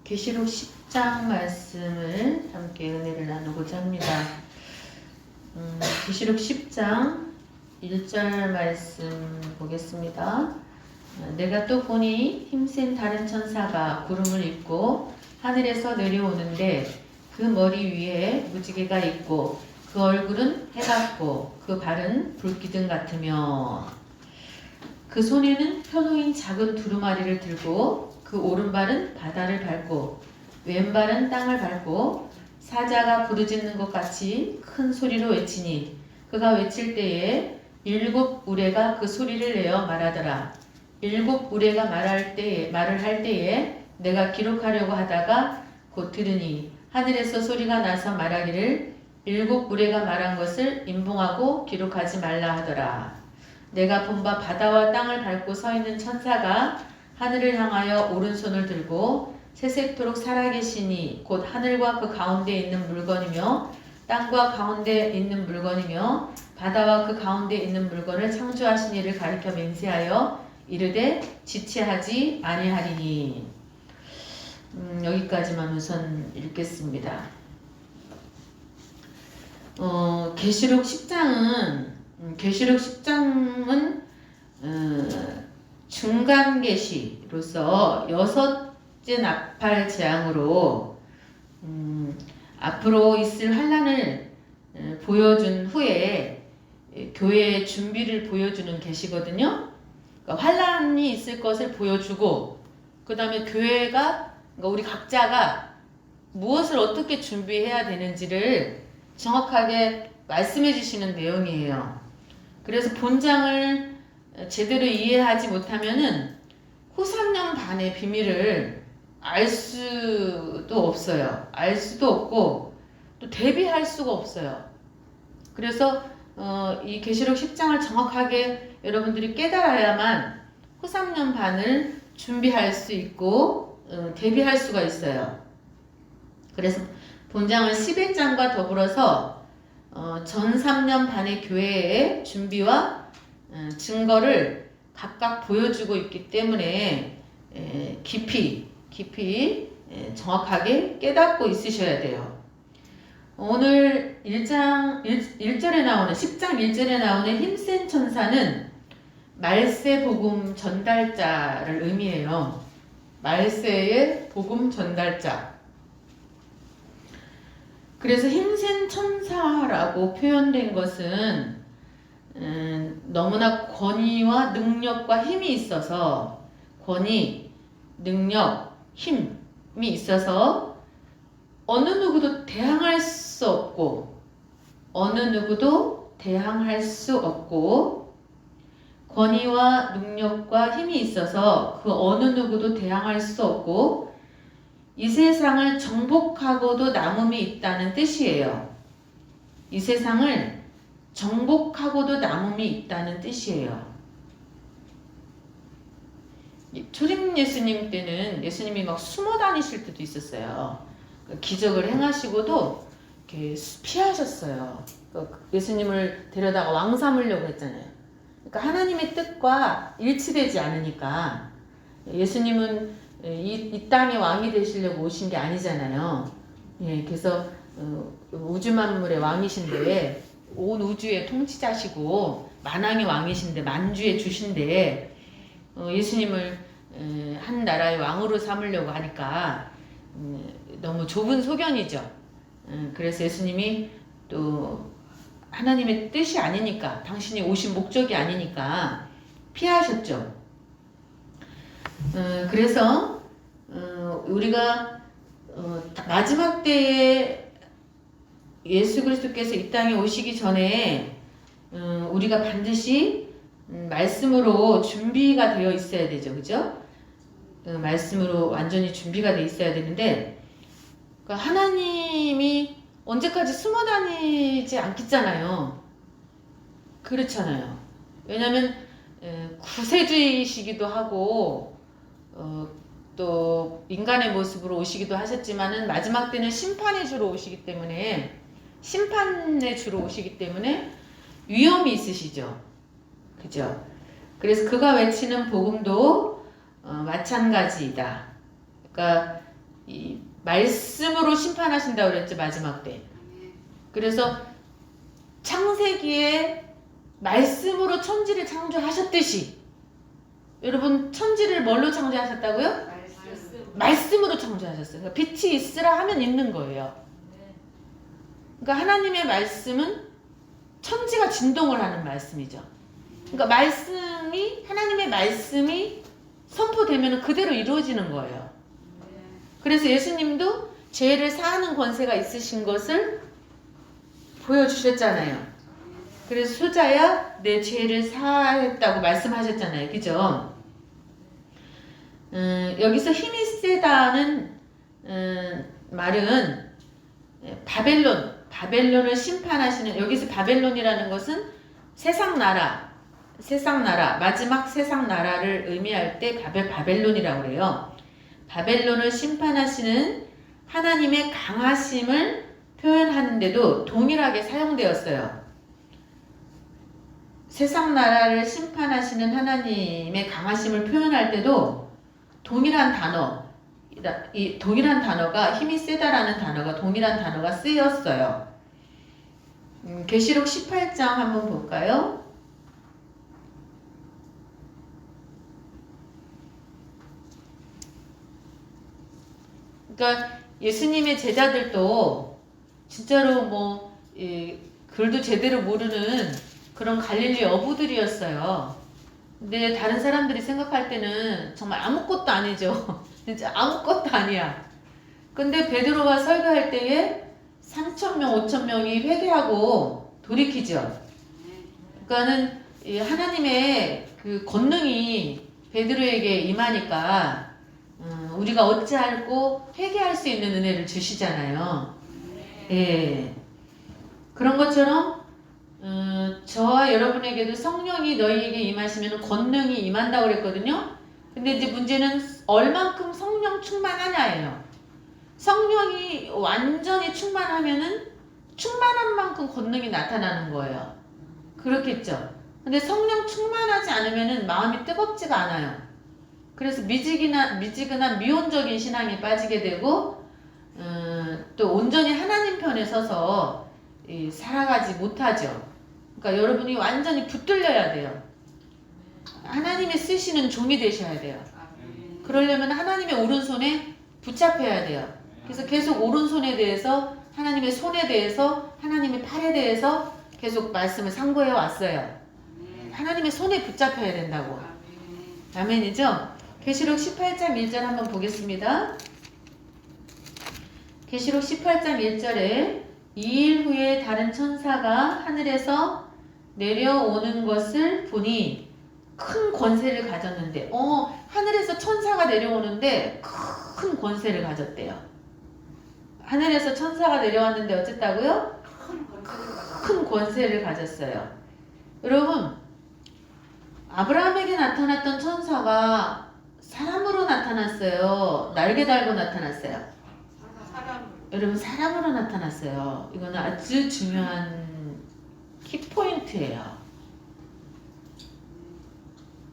계시록 10장 말씀을 함께 은혜를 나누고자 합니다. 계시록 10장 1절 말씀 보겠습니다. 내가 또 보니 힘센 다른 천사가 구름을 입고 하늘에서 내려오는데 그 머리 위에 무지개가 있고 그 얼굴은 해같고 그 발은 불기둥 같으며 그 손에는 펴놓인 작은 두루마리를 들고 그 오른발은 바다를 밟고 왼발은 땅을 밟고 사자가 부르짖는 것 같이 큰 소리로 외치니 그가 외칠 때에 7 우레가 그 소리를 내어 말하더라. 7 우레가 말을 할 때에 내가 기록하려고 하다가 곧 들으니 하늘에서 소리가 나서 말하기를 7 우레가 말한 것을 인봉하고 기록하지 말라 하더라. 내가 본 바 바다와 땅을 밟고 서 있는 천사가 하늘을 향하여 오른손을 들고 세세토록 살아계시니 곧 하늘과 그 가운데 있는 물건이며 땅과 가운데 있는 물건이며 바다와 그 가운데 있는 물건을 창조하신 이를 가리켜 맹세하여 이르되 지체하지 아니하리니. 여기까지만 우선 읽겠습니다. 계시록 10장은 중간 계시로서 6째 나팔 재앙으로 앞으로 있을 환란을 보여준 후에 교회의 준비를 보여주는 계시거든요. 그러니까 환란이 있을 것을 보여주고 그 다음에 교회가 그러니까 우리 각자가 무엇을 어떻게 준비해야 되는지를 정확하게 말씀해 주시는 내용이에요. 그래서 본장을 제대로 이해하지 못하면은 후 3년 반의 비밀을 알 수도 없어요. 알 수도 없고 또 대비할 수가 없어요. 그래서 이 계시록 10장을 정확하게 여러분들이 깨달아야만 후 3년 반을 준비할 수 있고 대비할 수가 있어요. 그래서 본장은 11장과 더불어서 전 3년 반의 교회의 준비와 증거를 각각 보여주고 있기 때문에 깊이 정확하게 깨닫고 있으셔야 돼요. 오늘 1절에 나오는 10장 1절에 나오는 힘센 천사는 말세 복음 전달자를 의미해요. 말세의 복음 전달자. 그래서 힘센 천사라고 표현된 것은 너무나 권위와 능력과 힘이 있어서 권위, 능력, 힘이 있어서 어느 누구도 대항할 수 없고 권위와 능력과 힘이 있어서 그 어느 누구도 대항할 수 없고 이 세상을 정복하고도 남음이 있다는 뜻이에요. 이 세상을 정복하고도 남음이 있다는 뜻이에요. 초림 예수님 때는 예수님이 막 숨어 다니실 때도 있었어요. 기적을 행하시고도 이렇게 피하셨어요. 예수님을 데려다가 왕 삼으려고 했잖아요. 그러니까 하나님의 뜻과 일치되지 않으니까 예수님은 이 땅의 왕이 되시려고 오신 게 아니잖아요. 그래서 우주 만물의 왕이신데 온 우주의 통치자시고 만왕의 왕이신데 만주의 주신데 예수님을 한 나라의 왕으로 삼으려고 하니까 너무 좁은 소견이죠. 그래서 예수님이 또 하나님의 뜻이 아니니까 당신이 오신 목적이 아니니까 피하셨죠. 그래서 우리가 마지막 때에 예수 그리스도께서 이 땅에 오시기 전에 우리가 반드시 말씀으로 준비가 되어 있어야 되죠. 그죠? 말씀으로 완전히 준비가 되어 있어야 되는데 그러니까 하나님이 언제까지 숨어 다니지 않겠잖아요. 그렇잖아요. 왜냐하면 구세주이시기도 하고 또 인간의 모습으로 오시기도 하셨지만은 마지막 때는 심판의 주로 오시기 때문에 위험이 있으시죠. 그죠? 그래서 그가 외치는 복음도 마찬가지이다. 그러니까 이 말씀으로 심판하신다고 그랬죠, 마지막 때. 그래서 창세기에 말씀으로 천지를 창조하셨듯이, 여러분 천지를 뭘로 창조하셨다고요? 말씀으로 창조하셨어요. 그러니까 빛이 있으라 하면 있는 거예요. 그러니까 하나님의 말씀은 천지가 진동을 하는 말씀이죠. 그러니까 하나님의 말씀이 선포되면 그대로 이루어지는 거예요. 그래서 예수님도 죄를 사하는 권세가 있으신 것을 보여주셨잖아요. 그래서 소자야 내 죄를 사했다고 말씀하셨잖아요. 그죠? 여기서 힘이 세다는 말은 바벨론을 심판하시는, 여기서 바벨론이라는 것은 세상 나라, 마지막 세상 나라를 의미할 때 바벨론이라고 그래요. 바벨론을 심판하시는 하나님의 강하심을 표현하는데도 동일하게 사용되었어요. 세상 나라를 심판하시는 하나님의 강하심을 표현할 때도 동일한 단어가, 힘이 세다라는 단어가, 동일한 단어가 쓰였어요. 계시록 18장 한번 볼까요? 그러니까 예수님의 제자들도 진짜로 글도 제대로 모르는 그런 갈릴리 어부들이었어요. 근데 다른 사람들이 생각할 때는 정말 아무것도 아니죠. 진짜 아무것도 아니야. 근데 베드로가 설교할 때에 3,000명, 5,000명이 회개하고 돌이키죠. 그러니까는 하나님의 그 권능이 베드로에게 임하니까 우리가 어찌할꼬 회개할 수 있는 은혜를 주시잖아요. 예. 그런 것처럼 저와 여러분에게도 성령이 너희에게 임하시면 권능이 임한다고 그랬거든요. 근데 이제 문제는 얼만큼 성령 충만하냐예요. 성령이 완전히 충만하면은 충만한 만큼 권능이 나타나는 거예요. 그렇겠죠. 근데 성령 충만하지 않으면은 마음이 뜨겁지가 않아요. 그래서 미지근한 미온적인 신앙에 빠지게 되고 또 온전히 하나님 편에 서서 살아가지 못하죠. 그러니까 여러분이 완전히 붙들려야 돼요. 하나님의 쓰시는 종이 되셔야 돼요. 그러려면 하나님의 오른손에 붙잡혀야 돼요. 그래서 계속 오른손에 대해서, 하나님의 손에 대해서, 하나님의 팔에 대해서 계속 말씀을 상고해 왔어요. 하나님의 손에 붙잡혀야 된다고. 아멘이죠? 계시록 18장 1절 한번 보겠습니다. 계시록 18장 1절에 2일 후에 다른 천사가 하늘에서 내려오는 것을 보니 큰 권세를 가졌는데, 하늘에서 천사가 내려오는데 큰 권세를 가졌대요. 하늘에서 천사가 내려왔는데 어쨌다고요? 큰 권세를 가졌어요. 여러분, 아브라함에게 나타났던 천사가 사람으로 나타났어요? 날개 달고 나타났어요? 여러분, 사람으로 나타났어요. 이거는 아주 중요한 키포인트예요.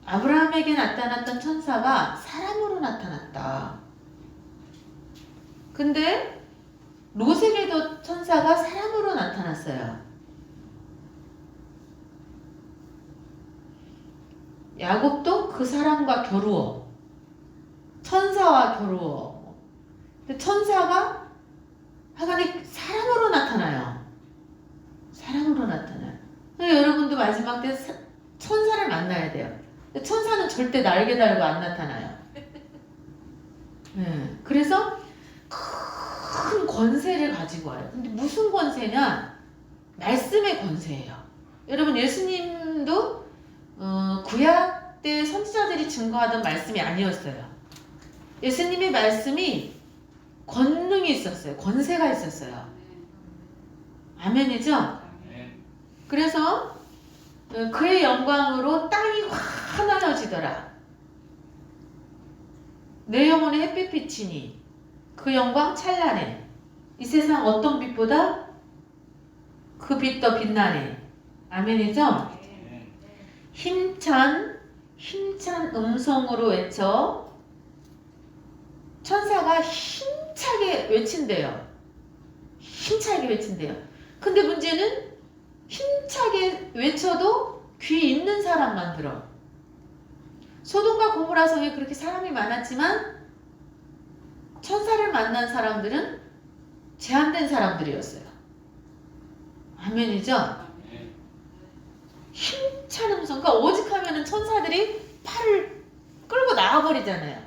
아브라함에게 나타났던 천사가 사람으로 나타났다. 근데 롯에게도 천사가 사람으로 나타났어요. 야곱도 그 사람과 겨루어, 천사와 겨루어. 근데 천사가 하나님 사람으로 나타나요. 사람으로 나타나요. 그러니까 여러분도 마지막 때 천사를 만나야 돼요. 근데 천사는 절대 날개 달고 안 나타나요. 네. 그래서 큰 권세를 가지고 와요. 근데 무슨 권세냐? 말씀의 권세예요. 여러분, 예수님도 구약 때 선지자들이 증거하던 말씀이 아니었어요. 예수님의 말씀이 권능이 있었어요. 권세가 있었어요. 아멘이죠? 그래서 그의 영광으로 땅이 환하여지더라. 내 영혼의 햇빛 비치니 그 영광 찬란해. 이 세상 어떤 빛보다 그 빛 더 빛나네. 아멘이죠? 힘찬 음성으로 외쳐 천사가 힘 힘차게 외친대요. 힘차게 외친대요. 근데 문제는 힘차게 외쳐도 귀 있는 사람만 들어. 소돔과 고모라 성에 그렇게 사람이 많았지만 천사를 만난 사람들은 제한된 사람들이었어요. 아멘이죠? 힘찬 음성. 그러니까 오직하면은 천사들이 팔을 끌고 나와버리잖아요.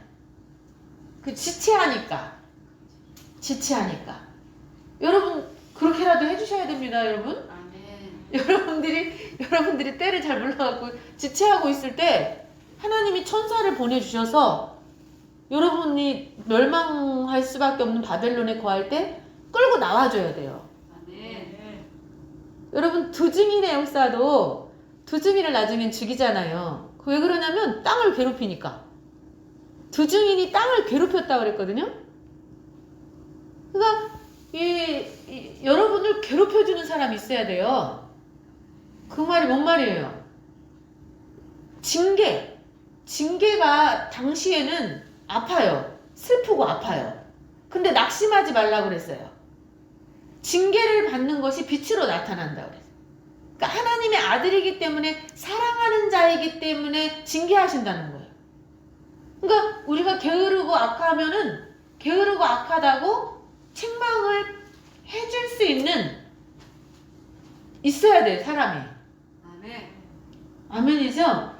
그 지체하니까. 여러분 그렇게라도 해주셔야 됩니다, 여러분. 여러분들이 때를 잘 몰라갖고 지체하고 있을 때 하나님이 천사를 보내주셔서 여러분이 멸망할 수밖에 없는 바벨론에 거할 때 끌고 나와줘야 돼요. 여러분 두 증인의 역사도 두 증인을 나중엔 죽이잖아요. 왜 그러냐면 땅을 괴롭히니까. 두 증인이 땅을 괴롭혔다고 그랬거든요. 그러니까 여러분을 괴롭혀주는 사람이 있어야 돼요. 그 말이 뭔 말이에요? 징계가 당시에는 아파요. 슬프고 아파요. 근데 낙심하지 말라고 그랬어요. 징계를 받는 것이 빛으로 나타난다고 그랬어요. 그러니까 하나님의 아들이기 때문에 사랑하는 자이기 때문에 징계하신다는 거예요. 그러니까 우리가 게으르고 악하면은 게으르고 악하다고 책망을 해줄 수 있어야 돼요, 사람이. 아멘이죠?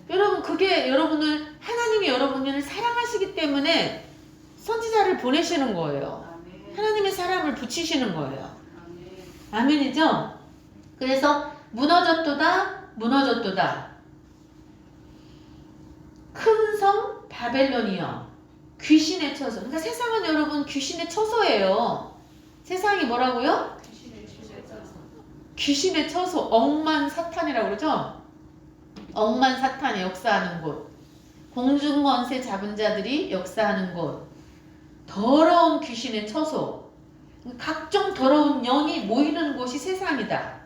여러분 그게 하나님이 여러분을 사랑하시기 때문에 선지자를 보내시는 거예요. 하나님의 사람을 붙이시는 거예요. 아멘이죠? 그래서 무너졌도다. 큰 성 바벨론이여 귀신의 처소. 그러니까 세상은 여러분 귀신의 처소예요. 세상이 뭐라고요? 귀신의 처소. 억만사탄이라고 그러죠? 억만사탄이 역사하는 곳. 공중권세 잡은 자들이 역사하는 곳. 더러운 귀신의 처소. 각종 더러운 영이 모이는 곳이 세상이다.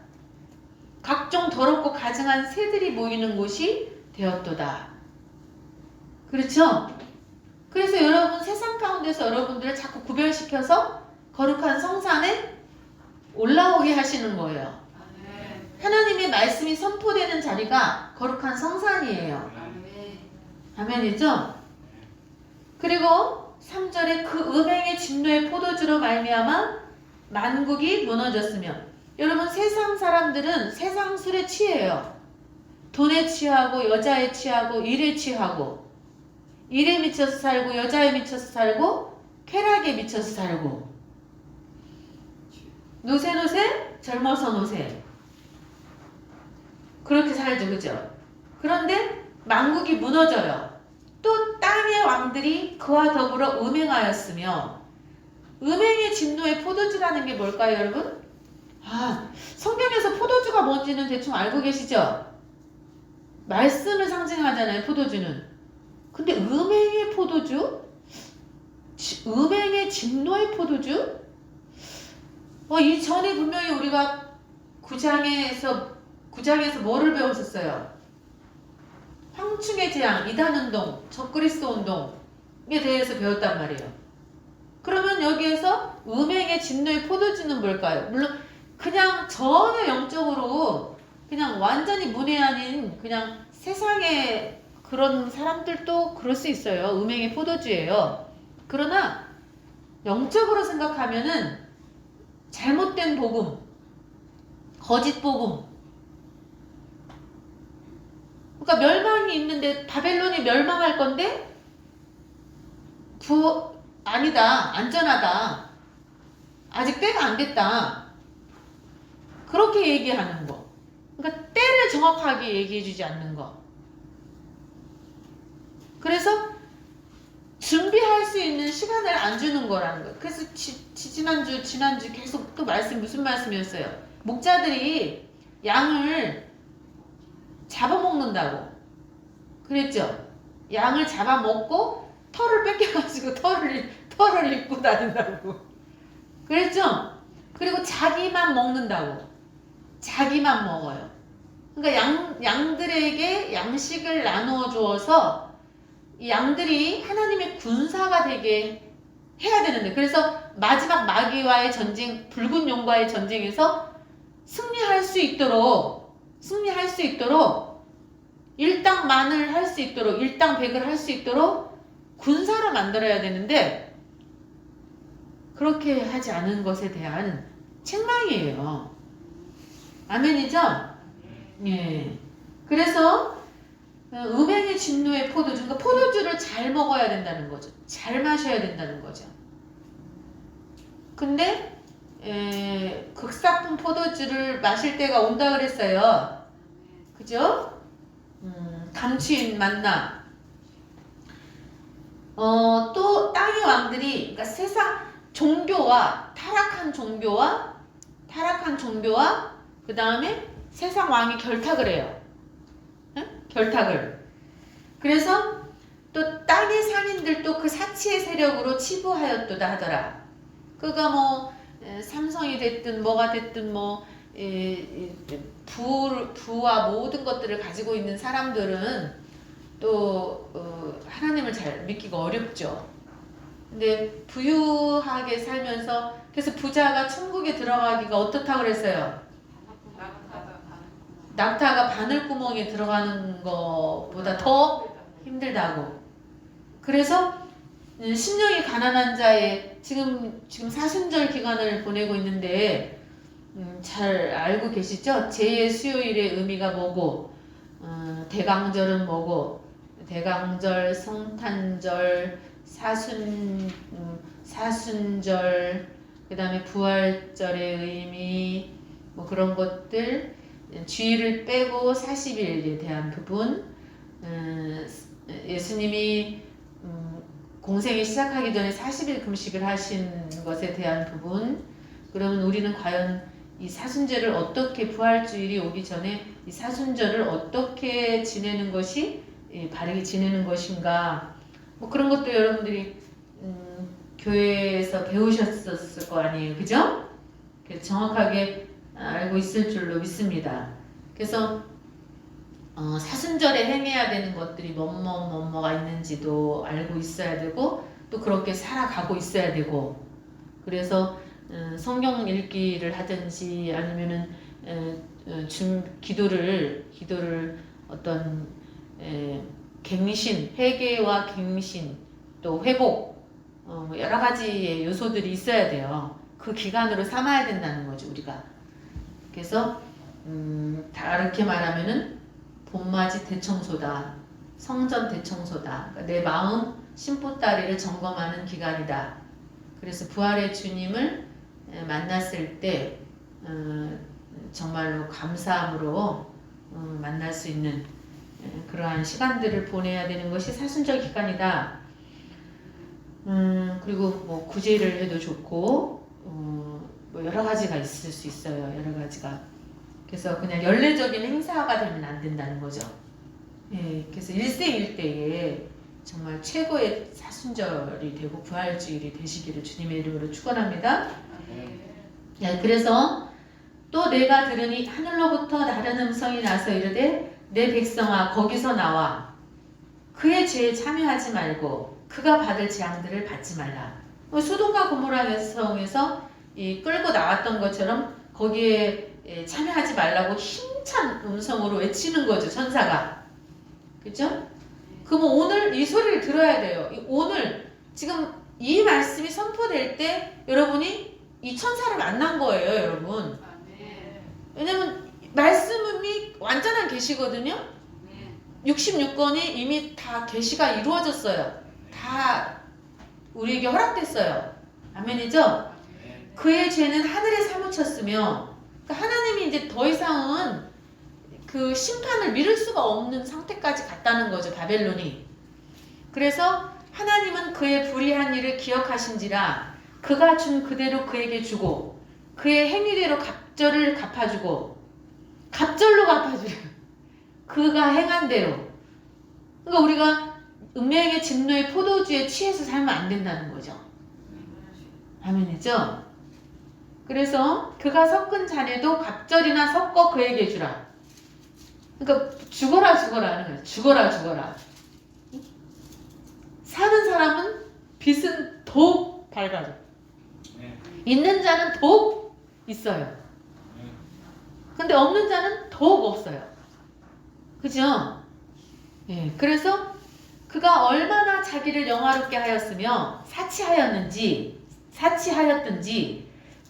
각종 더럽고 가증한 새들이 모이는 곳이 되었도다. 그렇죠? 그래서 여러분 세상 가운데서 여러분들을 자꾸 구별시켜서 거룩한 성산에 올라오게 하시는 거예요. 하나님의 말씀이 선포되는 자리가 거룩한 성산이에요. 아멘이죠? 그리고 3절에 그 음행의 진노의 포도주로 말미암아 만국이 무너졌으며. 여러분 세상 사람들은 세상 술에 취해요. 돈에 취하고 여자에 취하고 일에 취하고 일에 미쳐서 살고 여자에 미쳐서 살고 쾌락에 미쳐서 살고 노세 젊어서 노세 그렇게 살죠. 그죠? 그런데 만국이 무너져요. 또 땅의 왕들이 그와 더불어 음행하였으며. 음행의 진노의 포도주라는 게 뭘까요, 여러분? 성경에서 포도주가 뭔지는 대충 알고 계시죠? 말씀을 상징하잖아요, 포도주는. 근데 음행의 포도주? 음행의 진노의 포도주? 이전에 분명히 우리가 9장에서 뭐를 배웠었어요? 황충의 재앙, 이단운동, 적그리스도 운동에 대해서 배웠단 말이에요. 그러면 여기에서 음행의 진노의 포도주는 뭘까요? 물론 그냥 전혀 영적으로 그냥 완전히 문외한인 그냥 세상의 그런 사람들도 그럴 수 있어요. 음행의 포도주예요. 그러나 영적으로 생각하면은 잘못된 복음, 거짓 복음. 그러니까 멸망이 있는데 바벨론이 멸망할 건데 아니다, 안전하다, 아직 때가 안 됐다. 그렇게 얘기하는 거. 그러니까 때를 정확하게 얘기해주지 않는 거. 그래서 준비할 수 있는 시간을 안 주는 거라는 거예요. 그래서 지난주 계속 또 무슨 말씀이었어요? 목자들이 양을 잡아먹는다고 그랬죠? 양을 잡아먹고 털을 뺏겨가지고 털을 입고 다닌다고 그랬죠? 그리고 자기만 먹는다고. 자기만 먹어요. 그러니까 양들에게 양식을 나누어 주어서 이 양들이 하나님의 군사가 되게 해야 되는데, 그래서 마지막 마귀와의 전쟁, 붉은 용과의 전쟁에서 승리할 수 있도록 일당만을 할 수 있도록, 일당백을 할 수 있도록 군사를 만들어야 되는데, 그렇게 하지 않은 것에 대한 책망이에요. 아멘이죠? 예. 그래서 음행의 진노의 포도주, 그러니까 포도주를 잘 먹어야 된다는 거죠. 잘 마셔야 된다는 거죠. 근데 극사품 포도주를 마실 때가 온다 그랬어요. 그죠? 감추인 만나. 또 땅의 왕들이, 그러니까 세상 종교와 타락한 종교와 그 다음에 세상 왕이 결탁을 해요. 결탁을. 그래서 또 땅의 상인들도 그 사치의 세력으로 치부하였도다 하더라. 그가 뭐 삼성이 됐든 뭐가 됐든 뭐 부와 모든 것들을 가지고 있는 사람들은 또 하나님을 잘 믿기가 어렵죠. 근데 부유하게 살면서, 그래서 부자가 천국에 들어가기가 어떻다고 그랬어요? 낙타가 바늘구멍에 들어가는 것보다 더 힘들다고. 그래서 심령이 가난한 자의 지금 사순절 기간을 보내고 있는데 잘 알고 계시죠? 제2의 수요일의 의미가 뭐고, 대강절은 뭐고, 대강절, 성탄절, 사순절, 그 다음에 부활절의 의미, 뭐 그런 것들, 주일을 빼고 40일에 대한 부분, 예수님이 공생이 시작하기 전에 40일 금식을 하신 것에 대한 부분. 그러면 우리는 과연 이 사순절을 어떻게, 부활주일이 오기 전에 이 사순절을 어떻게 지내는 것이 바르게 지내는 것인가, 뭐 그런 것도 여러분들이 교회에서 배우셨을 거 아니에요, 그죠? 그래서 정확하게 알고 있을 줄로 믿습니다. 그래서 사순절에 행해야 되는 것들이 뭐가 있는지도 알고 있어야 되고, 또 그렇게 살아가고 있어야 되고, 그래서 성경 읽기를 하든지 아니면은 기도를 어떤 갱신, 회개와 갱신, 또 회복, 여러 가지의 요소들이 있어야 돼요. 그 기간으로 삼아야 된다는 거죠, 우리가. 그래서 다르게 말하면은 봄맞이 대청소다, 성전 대청소다. 그러니까 내 마음 심보다리를 점검하는 기간이다. 그래서 부활의 주님을 만났을 때 정말로 감사함으로 만날 수 있는 그러한 시간들을 보내야 되는 것이 사순절 기간이다. 그리고 뭐 구제를 해도 좋고, 뭐 여러 가지가 있을 수 있어요. 여러 가지가. 그래서 그냥 연례적인 행사가 되면 안 된다는 거죠. 예, 그래서 일생일대에 정말 최고의 사순절이 되고 부활주일이 되시기를 주님의 이름으로 축원합니다. 예, 그래서 또 내가 들으니 하늘로부터 다른 음성이 나서 이르되 내 백성아 거기서 나와 그의 죄에 참여하지 말고 그가 받을 재앙들을 받지 말라. 소돔과 고모라 성에서 끌고 나왔던 것처럼 거기에 참여하지 말라고 힘찬 음성으로 외치는 거죠, 천사가. 그죠? 그럼 오늘 이 소리를 들어야 돼요. 오늘 지금 이 말씀이 선포될 때 여러분이 이 천사를 만난 거예요, 여러분. 왜냐면 말씀이 완전한 계시거든요. 66권이 이미 다 계시가 이루어졌어요. 다 우리에게 허락됐어요. 아멘이죠? 그의 죄는 하늘에 사무쳤으며, 그러니까 하나님이 이제 더 이상은 그 심판을 미룰 수가 없는 상태까지 갔다는 거죠, 바벨론이. 그래서 하나님은 그의 불의한 일을 기억하신지라 그가 준 그대로 그에게 주고 그의 행위대로 갑절을 갚아주고, 갑절로 갚아주래요. 그가 행한 대로. 그러니까 우리가 음행의 진노의 포도주에 취해서 살면 안 된다는 거죠. 아멘이죠? 그래서 그가 섞은 잔에도 갑절이나 섞어 그에게 주라. 그러니까 죽어라 하는 거예요. 죽어라. 사는 사람은 빚은 더욱 밝아져. 있는 자는 더욱 있어요. 근데 없는 자는 더욱 없어요. 그죠? 예, 그래서 그가 얼마나 자기를 영화롭게 하였으며 사치하였든지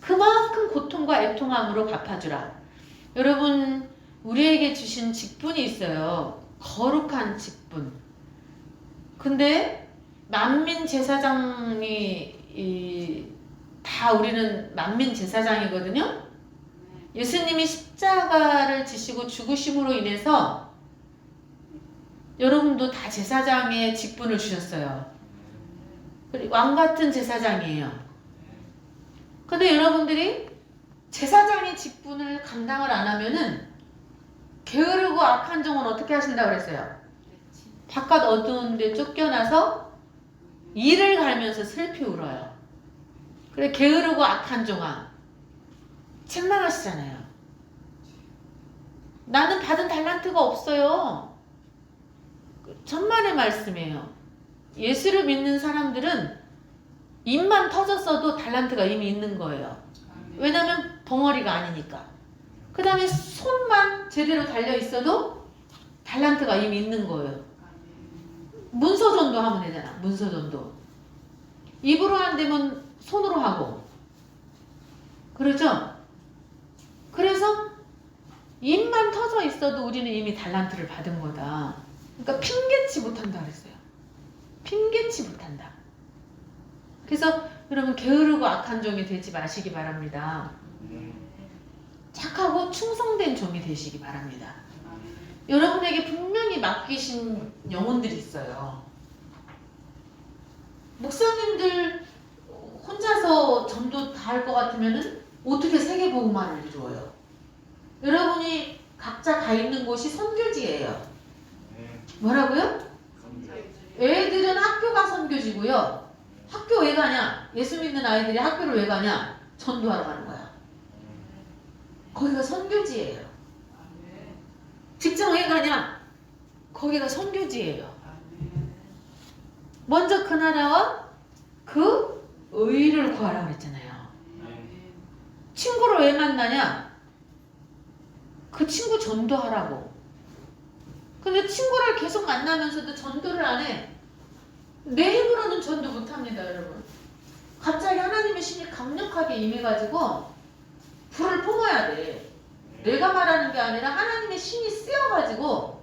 그만큼 고통과 애통함으로 갚아주라. 여러분, 우리에게 주신 직분이 있어요. 거룩한 직분. 근데 만민 제사장이 다 우리는 만민 제사장이거든요. 예수님이 십자가를 지시고 죽으심으로 인해서 여러분도 다 제사장의 직분을 주셨어요. 왕 같은 제사장이에요. 근데 여러분들이 제사장의 직분을 감당을 안 하면은 게으르고 악한 종은 어떻게 하신다고 그랬어요? 바깥 어두운 데 쫓겨나서 이를 갈면서 슬피 울어요. 그래, 게으르고 악한 종아, 책망하시잖아요. 나는 받은 달란트가 없어요. 천만의 말씀이에요. 예수를 믿는 사람들은 입만 터졌어도 달란트가 이미 있는 거예요. 왜냐면 벙어리가 아니니까. 그 다음에 손만 제대로 달려 있어도 달란트가 이미 있는 거예요. 문서전도 하면 되잖아. 문서전도. 입으로 안 되면 손으로 하고. 그렇죠? 그래서 입만 터져 있어도 우리는 이미 달란트를 받은 거다. 그러니까 핑계치 못한다 그랬어요. 핑계치 못한다. 그래서 여러분, 게으르고 악한 종이 되지 마시기 바랍니다. 착하고 충성된 종이 되시기 바랍니다. 여러분에게 분명히 맡기신 영혼들이 있어요. 목사님들 혼자서 전도 다 할 것 같으면은 어떻게 세계복음화를 이루어요? 여러분이 각자 가 있는 곳이 선교지예요. 뭐라고요? 애들은 학교가 선교지고요. 학교 왜 가냐? 예수 믿는 아이들이 학교를 왜 가냐? 전도하러 가는 거야. 거기가 선교지예요. 직장 왜 가냐? 거기가 선교지예요. 먼저 그 나라와 그 의를 구하라고 그랬잖아요. 친구를 왜 만나냐? 그 친구 전도하라고. 근데 친구를 계속 만나면서도 전도를 안 해. 내 힘으로는 전도 못합니다, 여러분. 갑자기 하나님의 신이 강력하게 임해가지고 불을 뿜어야 돼. 내가 말하는 게 아니라 하나님의 신이 쓰여가지고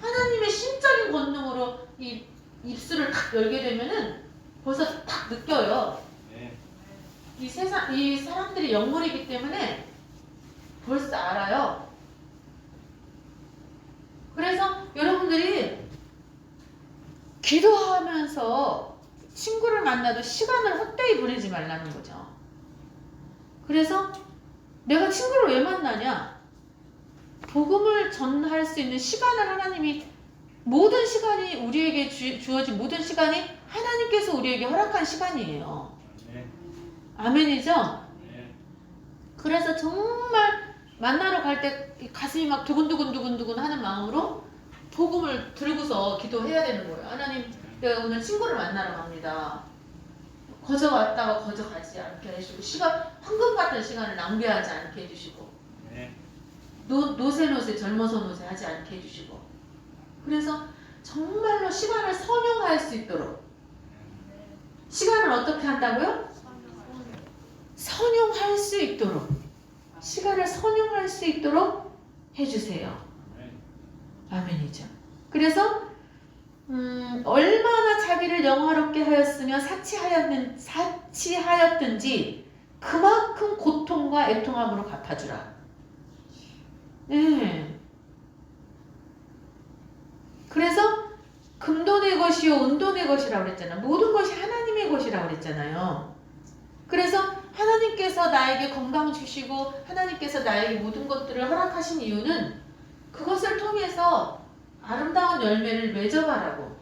하나님의 신적인 권능으로 이 입술을 탁 열게 되면은 벌써 딱 느껴요. 이 사람들이 영물이기 때문에 벌써 알아요. 그래서 여러분들이 기도하면서 친구를 만나도 시간을 헛되이 보내지 말라는 거죠. 그래서 내가 친구를 왜 만나냐? 복음을 전할 수 있는 시간을 하나님이, 모든 시간이 우리에게 주어진 모든 시간이 하나님께서 우리에게 허락한 시간이에요. 아멘이죠? 그래서 정말 만나러 갈 때 가슴이 막 두근두근 하는 마음으로 복음을 들고서 기도해야 되는 거예요. 하나님, 내가 오늘 친구를 만나러 갑니다. 거저 왔다가 거저 가지 않게 해주시고, 황금 같은 시간을 낭비하지 않게 해주시고, 노세 젊어서 노세 하지 않게 해주시고, 그래서 정말로 시간을 선용할 수 있도록. 시간을 어떻게 한다고요? 선용할 수 있도록. 시간을 선용할 수 있도록 해주세요. 아멘이죠. 그래서 얼마나 자기를 영화롭게 하였으며 사치하였든지 그만큼 고통과 애통함으로 갚아주라. 네. 그래서 금도 내 것이요 은도 내 것이라고 그랬잖아요. 모든 것이 하나님의 것이라고 그랬잖아요. 그래서 하나님께서 나에게 건강 주시고 하나님께서 나에게 모든 것들을 허락하신 이유는 그것을 통해서 아름다운 열매를 맺어가라고.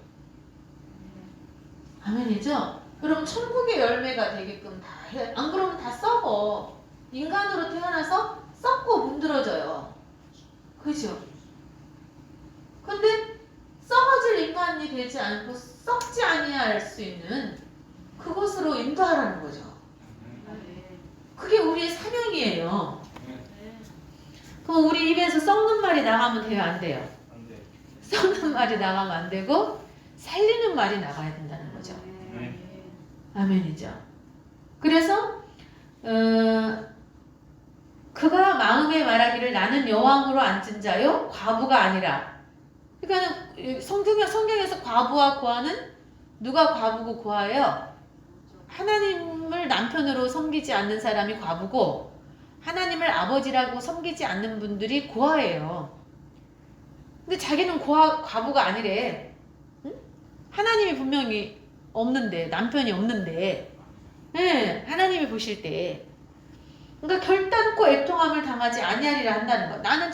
아멘이죠? 여러분, 천국의 열매가 되게끔 다 해. 안 그러면 다 썩어. 인간으로 태어나서 썩고 문드러져요. 그죠? 근데 썩어질 인간이 되지 않고 썩지 아니할 수 있는 그것으로 인도하라는 거죠. 그게 우리의 사명이에요. 그럼 우리 입에서 썩는 말이 나가면 돼요, 안 돼요? 썩는 말이 나가면 안 되고 살리는 말이 나가야 된다는 거죠. 아멘이죠. 그래서 그가 마음에 말하기를 나는 여왕으로 앉은 자요 과부가 아니라. 그러니까 성경에서 과부와 고아는 누가 과부고 고아예요? 하나님을 남편으로 섬기지 않는 사람이 과부고 하나님을 아버지라고 섬기지 않는 분들이 고아예요. 근데 자기는 과부가 아니래. 응? 하나님이 분명히 없는데, 남편이 없는데, 네, 하나님이 보실 때, 그러니까 결단코 애통함을 당하지 아니하리라 한다는 거. 나는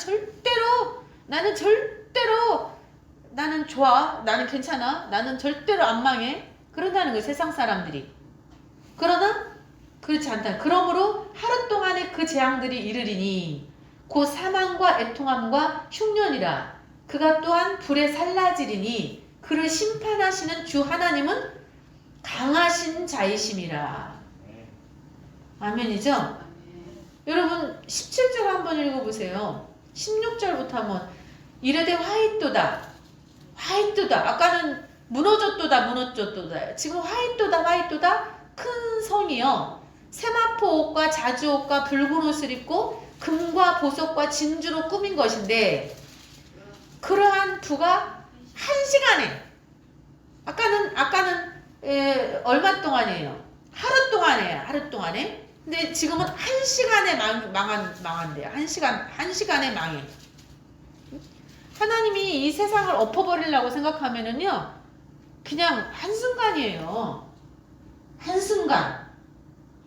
좋아, 나는 괜찮아, 나는 절대로 안 망해. 그런다는 거예요, 세상 사람들이. 그러나 그렇지 않다. 그러므로 하루 동안에 그 재앙들이 이르리니 곧 사망과 애통함과 흉년이라. 그가 또한 불에 살라지리니 그를 심판하시는 주 하나님은 강하신 자이심이라. 아멘이죠? 여러분 17절 한번 읽어보세요. 16절부터 한번. 이르되 화이토다. 아까는 무너졌도다. 지금 화이토다. 큰 성이요. 세마포 옷과 자주 옷과 붉은 옷을 입고 금과 보석과 진주로 꾸민 것인데 그러한 부가 한 시간에 아까는 얼마 동안이에요? 하루 동안에. 근데 지금은 한 시간에 망한대요. 한 시간에 망해. 하나님이 이 세상을 엎어버리려고 생각하면은요, 그냥 한순간이에요. 한순간.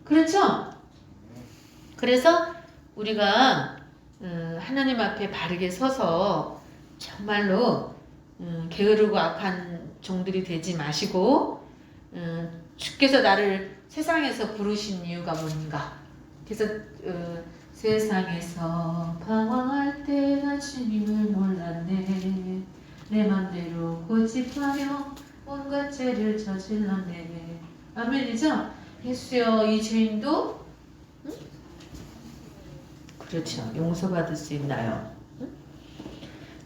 그렇죠? 그래서 우리가 하나님 앞에 바르게 서서 정말로 게으르고 악한 종들이 되지 마시고 주께서 나를 세상에서 부르신 이유가 뭔가. 그래서 세상에서 방황할 때나 주님을 몰랐네. 내 맘대로 고집하며 온갖 죄를 저질렀네. 아멘이죠? 예수여 이 죄인도 그렇죠. 용서받을 수 있나요?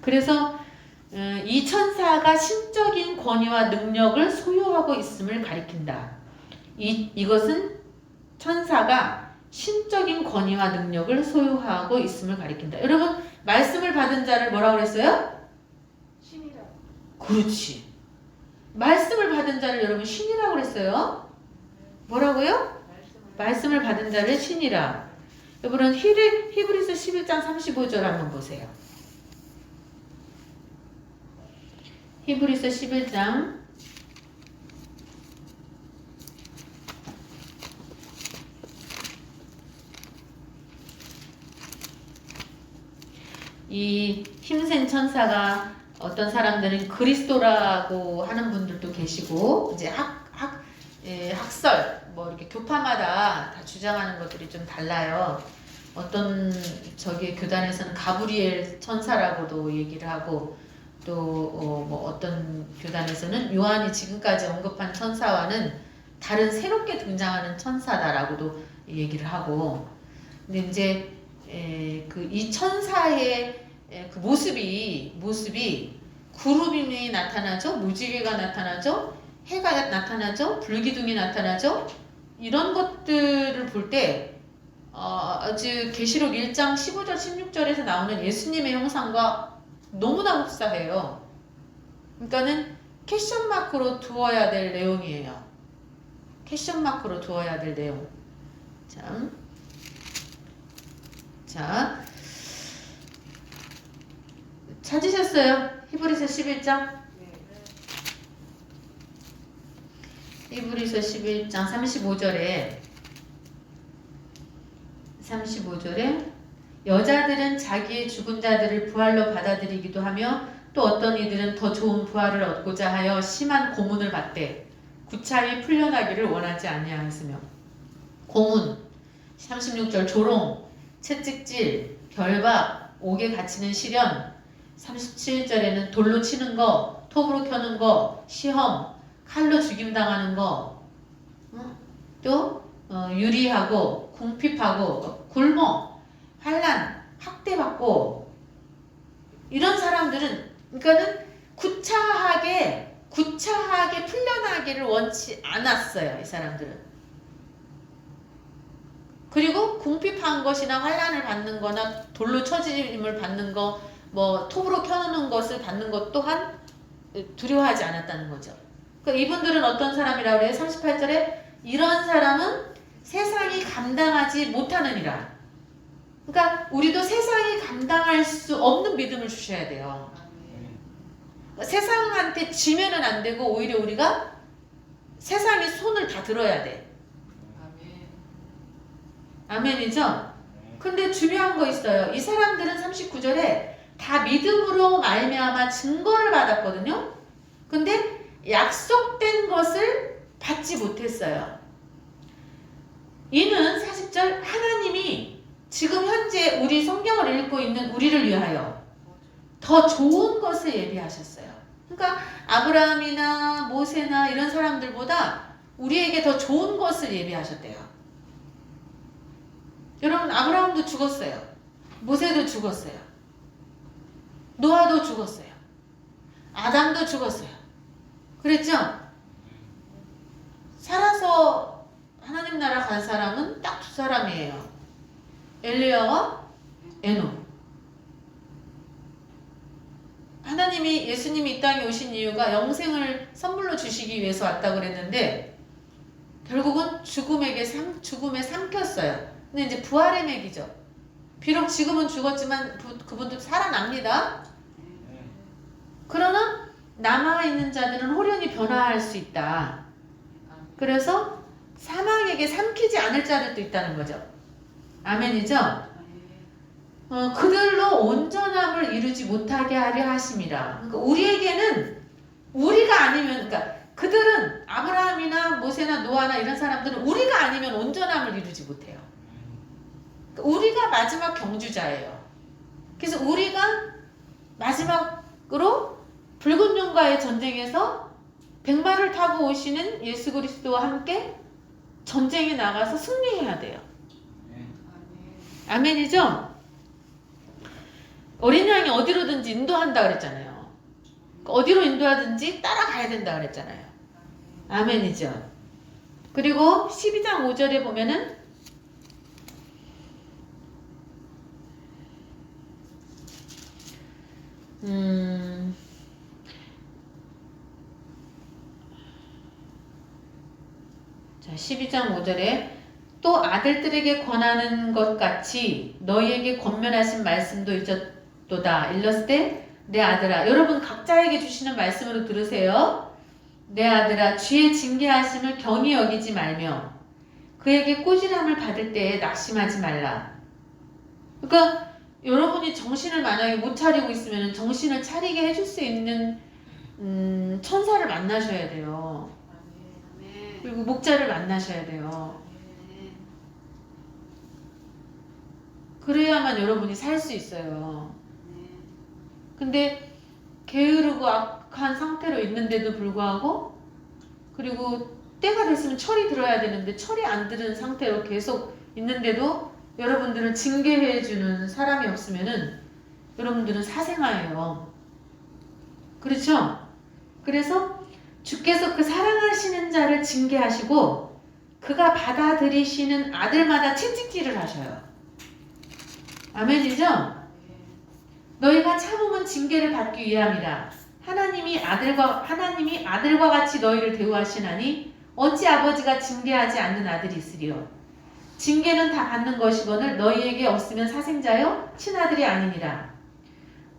그래서 이 천사가 신적인 권위와 능력을 소유하고 있음을 가리킨다. 이것은 천사가 신적인 권위와 능력을 소유하고 있음을 가리킨다. 여러분 말씀을 받은 자를 뭐라고 그랬어요? 신이라. 그렇지. 말씀을 받은 자를 여러분 신이라고 그랬어요. 뭐라고요? 말씀을 받은 자를 신이라. 여러분 히브리서 11장 35절 한번 보세요. 히브리서 11장 이 힘센 천사가 어떤 사람들은 그리스도라고 하는 분들도 계시고 이제 학설 뭐 이렇게 교파마다 다 주장하는 것들이 좀 달라요. 어떤 저기 교단에서는 가브리엘 천사라고도 얘기를 하고 또 뭐 어떤 교단에서는 요한이 지금까지 언급한 천사와는 다른 새롭게 등장하는 천사다라고도 얘기를 하고. 근데 이제 그 이 천사의 그 모습이 구름이 나타나죠, 무지개가 나타나죠, 해가 나타나죠, 불기둥이 나타나죠. 이런 것들을 볼 때 아주 계시록 1장 15절 16절에서 나오는 예수님의 형상과 너무나 흡사해요. 그러니까는 캐션 마크로 두어야 될 내용이에요. 캐션 마크로 두어야 될 내용. 자, 찾으셨어요? 히브리서 11장? 히브리서 11장 35절에 여자들은 자기의 죽은 자들을 부활로 받아들이기도 하며 또 어떤 이들은 더 좋은 부활을 얻고자 하여 심한 고문을 받되 구차히 풀려나기를 원하지 아니하였으며. 고문 36절 조롱, 채찍질, 결박, 옥에 갇히는 시련. 37절에는 돌로 치는 거, 톱으로 켜는 거, 시험, 칼로 죽임당하는 거, 또 유리하고 궁핍하고 굶어 환난 학대받고 이런 사람들은 그러니까는 구차하게 풀려나기를 원치 않았어요. 이 사람들은. 그리고 궁핍한 것이나 환난을 받는 거나 돌로 쳐짐을 받는 거, 뭐 톱으로 켜놓는 것을 받는 것 또한 두려워하지 않았다는 거죠. 그러니까 이분들은 어떤 사람이라고 그래요? 38절에 이런 사람은 세상이 감당하지 못하느니라. 그러니까 우리도 세상이 감당할 수 없는 믿음을 주셔야 돼요. 그러니까 세상한테 지면은 안 되고 오히려 우리가 세상의 손을 다 들어야 돼. 아멘이죠? 근데 중요한 거 있어요. 이 사람들은 39절에 다 믿음으로 말미암아 증거를 받았거든요. 근데 약속된 것을 받지 못했어요. 이는 40절 하나님이 지금 현재 우리 성경을 읽고 있는 우리를 위하여 더 좋은 것을 예비하셨어요. 그러니까 아브라함이나 모세나 이런 사람들보다 우리에게 더 좋은 것을 예비하셨대요. 여러분 아브라함도 죽었어요. 모세도 죽었어요. 노아도 죽었어요. 아담도 죽었어요. 그랬죠? 살아서 하나님 나라 간 사람은 딱 두 사람이에요. 엘리야와 에녹. 하나님이 예수님이 이 땅에 오신 이유가 영생을 선물로 주시기 위해서 왔다고 그랬는데 결국은 죽음에 삼켰어요. 근데 이제 부활의 맥이죠. 비록 지금은 죽었지만 그분도 살아납니다. 그러나 남아있는 자들은 호련히 변화할 수 있다. 그래서 사망에게 삼키지 않을 자들도 있다는 거죠. 아멘이죠? 그들로 온전함을 이루지 못하게 하려 하심이라. 그러니까 우리에게는 우리가 아니면 그러니까 그들은 아브라함이나 모세나 노아나 이런 사람들은 우리가 아니면 온전함을 이루지 못해요. 그러니까 우리가 마지막 경주자예요. 그래서 우리가 마지막으로 붉은 용과의 전쟁에서 백마를 타고 오시는 예수 그리스도와 함께 전쟁에 나가서 승리해야 돼요. 아멘이죠? 어린 양이 어디로든지 인도한다 그랬잖아요. 어디로 인도하든지 따라가야 된다 그랬잖아요. 아멘이죠? 그리고 12장 5절에 보면은 자, 12장 5절에 또 아들들에게 권하는 것 같이 너희에게 권면하신 말씀도 있었도다. 일렀을 때 내 아들아, 여러분 각자에게 주시는 말씀으로 들으세요. 내 아들아, 주의 징계하심을 경히 여기지 말며 그에게 꾸지람을 받을 때에 낙심하지 말라. 그러니까 여러분이 정신을 만약에 못 차리고 있으면 정신을 차리게 해줄 수 있는 천사를 만나셔야 돼요. 그리고 목자를 만나셔야 돼요. 그래야만 여러분이 살 수 있어요. 근데 게으르고 악한 상태로 있는데도 불구하고 그리고 때가 됐으면 철이 들어야 되는데 철이 안 들은 상태로 계속 있는데도 여러분들은 징계해주는 사람이 없으면은 여러분들은 사생아예요. 그렇죠? 그래서 주께서 그 사랑하시는 자를 징계하시고 그가 받아들이시는 아들마다 채찍질을 하셔요. 아멘이죠? 너희가 참음은 징계를 받기 위함이라. 하나님이 아들과 같이 너희를 대우하시나니 어찌 아버지가 징계하지 않는 아들이 있으리요. 징계는 다 받는 것이거늘 너희에게 없으면 사생자요 친아들이 아니니라.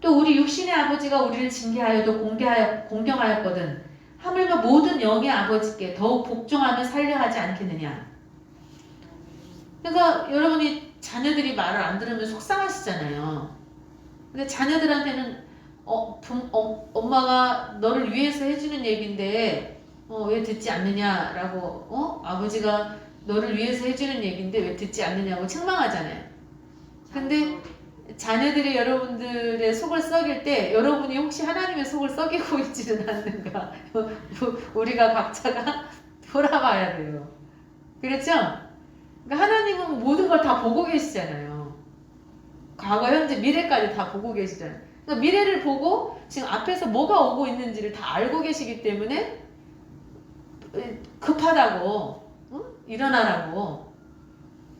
또 우리 육신의 아버지가 우리를 징계하여도 공경하였거든 하물며 모든 영의 아버지께 더욱 복종하며 살려 하지 않겠느냐. 그러니까 여러분이 자녀들이 말을 안 들으면 속상하시잖아요. 근데 자녀들한테는 엄마가 너를 위해서 해주는 얘기인데 왜 듣지 않느냐라고 아버지가 너를 위해서 해주는 얘기인데 왜 듣지 않느냐고 책망하잖아요. 근데 자녀들이 여러분들의 속을 썩일 때 여러분이 혹시 하나님의 속을 썩이고 있지는 않는가 우리가 각자가 돌아봐야 돼요. 그렇죠? 그러니까 하나님은 모든 걸 다 보고 계시잖아요. 과거, 현재, 미래까지 다 보고 계시잖아요. 그러니까 미래를 보고 지금 앞에서 뭐가 오고 있는지를 다 알고 계시기 때문에 급하다고, 응? 일어나라고.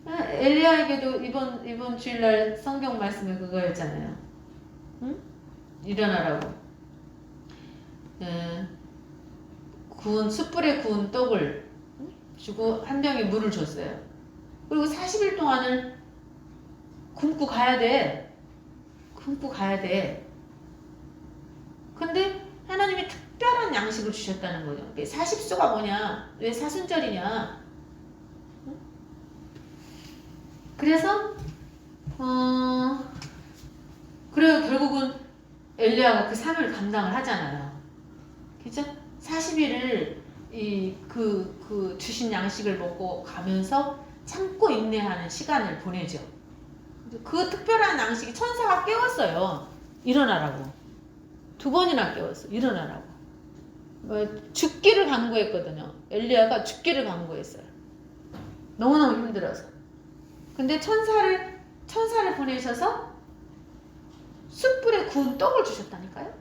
엘리야에게도 이번 주일날 성경 말씀이 그거였잖아요. 응? 일어나라고. 숯불에 구운 떡을 주고 한 병에 물을 줬어요. 그리고 40일 동안을 굶고 가야 돼. 굶고 가야 돼. 근데 하나님이 특별한 양식을 주셨다는 거죠. 40수가 뭐냐? 왜 사순절이냐? 그래서 그래요. 결국은 엘리야가 그 삶을 감당을 하잖아요. 그죠? 40일을 그 주신 양식을 먹고 가면서 참고 인내하는 시간을 보내죠. 그 특별한 양식이 천사가 깨웠어요. 일어나라고. 2번이나 깨웠어. 일어나라고. 죽기를 강구했거든요. 엘리야가 죽기를 강구했어요. 너무너무 힘들어서. 근데 천사를 보내셔서 숯불에 구운 떡을 주셨다니까요.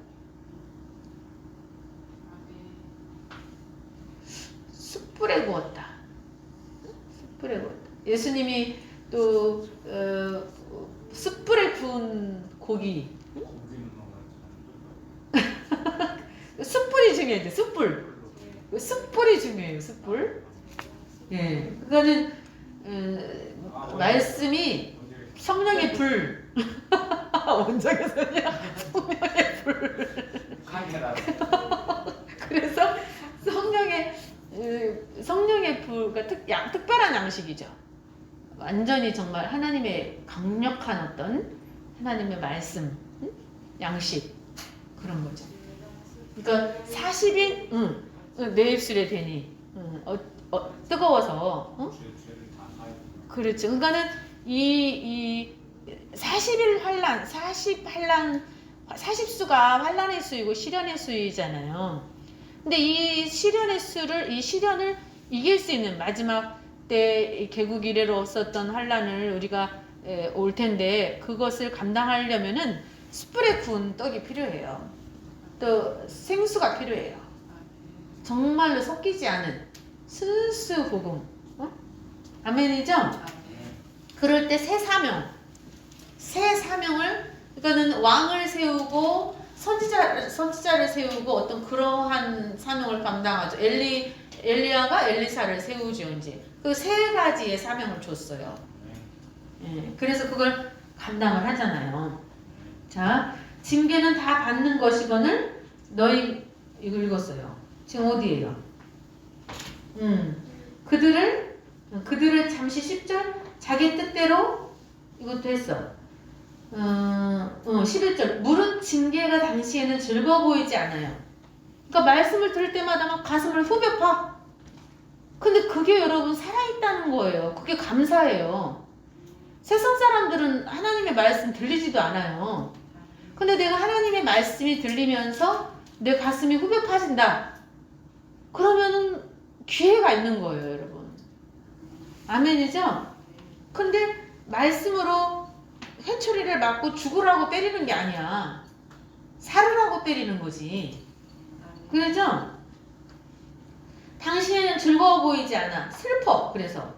숯불에 구웠다. 숯불에 구웠다. 예수님이 또 숯불에 구운 고기. 숯불이 중요해요. 숯불이 중요해요. 숯불. 예, 그거는 말씀이 성령의 불. 원정에서냐? 성령의 불. 그래서 성령의 불과 특별한 양식이죠. 완전히 정말 하나님의 강력한 어떤 하나님의 말씀, 양식 그런 거죠. 그러니까 40일, 내 입술에 대니 뜨거워서, 그렇죠. 그러니까는 이 40일 환란, 40수가 환란의 수이고 시련의 수이잖아요. 근데 이 시련을 이길 수 있는 마지막 때 개국 이래로 없었던 환란을 우리가 올 텐데 그것을 감당하려면은 숯불에 구운 떡이 필요해요. 또 생수가 필요해요. 정말로 섞이지 않은 순수 복음. 아멘이죠? 그럴 때 새 사명을 그러니까는 왕을 세우고 선지자를 세우고 어떤 그러한 사명을 감당하죠. 엘리야가 엘리사를 세우죠. 이제 그 세 가지의 사명을 줬어요. 예, 그래서 그걸 감당을 하잖아요. 자, 징계는 다 받는 것이거늘 너희 이거 읽었어요. 지금 어디예요? 그들을 잠시 10절 자기 뜻대로 이것도 했어. 11절 무릇 징계가 당시에는 즐거워 보이지 않아요. 그러니까 말씀을 들을 때마다 막 가슴을 후벼 파. 근데 그게 여러분 살아있다는 거예요. 그게 감사해요. 세상 사람들은 하나님의 말씀 들리지도 않아요. 근데 내가 하나님의 말씀이 들리면서 내 가슴이 후벼 파진다. 그러면은 기회가 있는 거예요, 여러분. 아멘이죠? 근데 말씀으로 회초리를 맞고 죽으라고 때리는 게 아니야. 살으라고 때리는 거지. 그렇죠? 당신은 즐거워 보이지 않아. 슬퍼. 그래서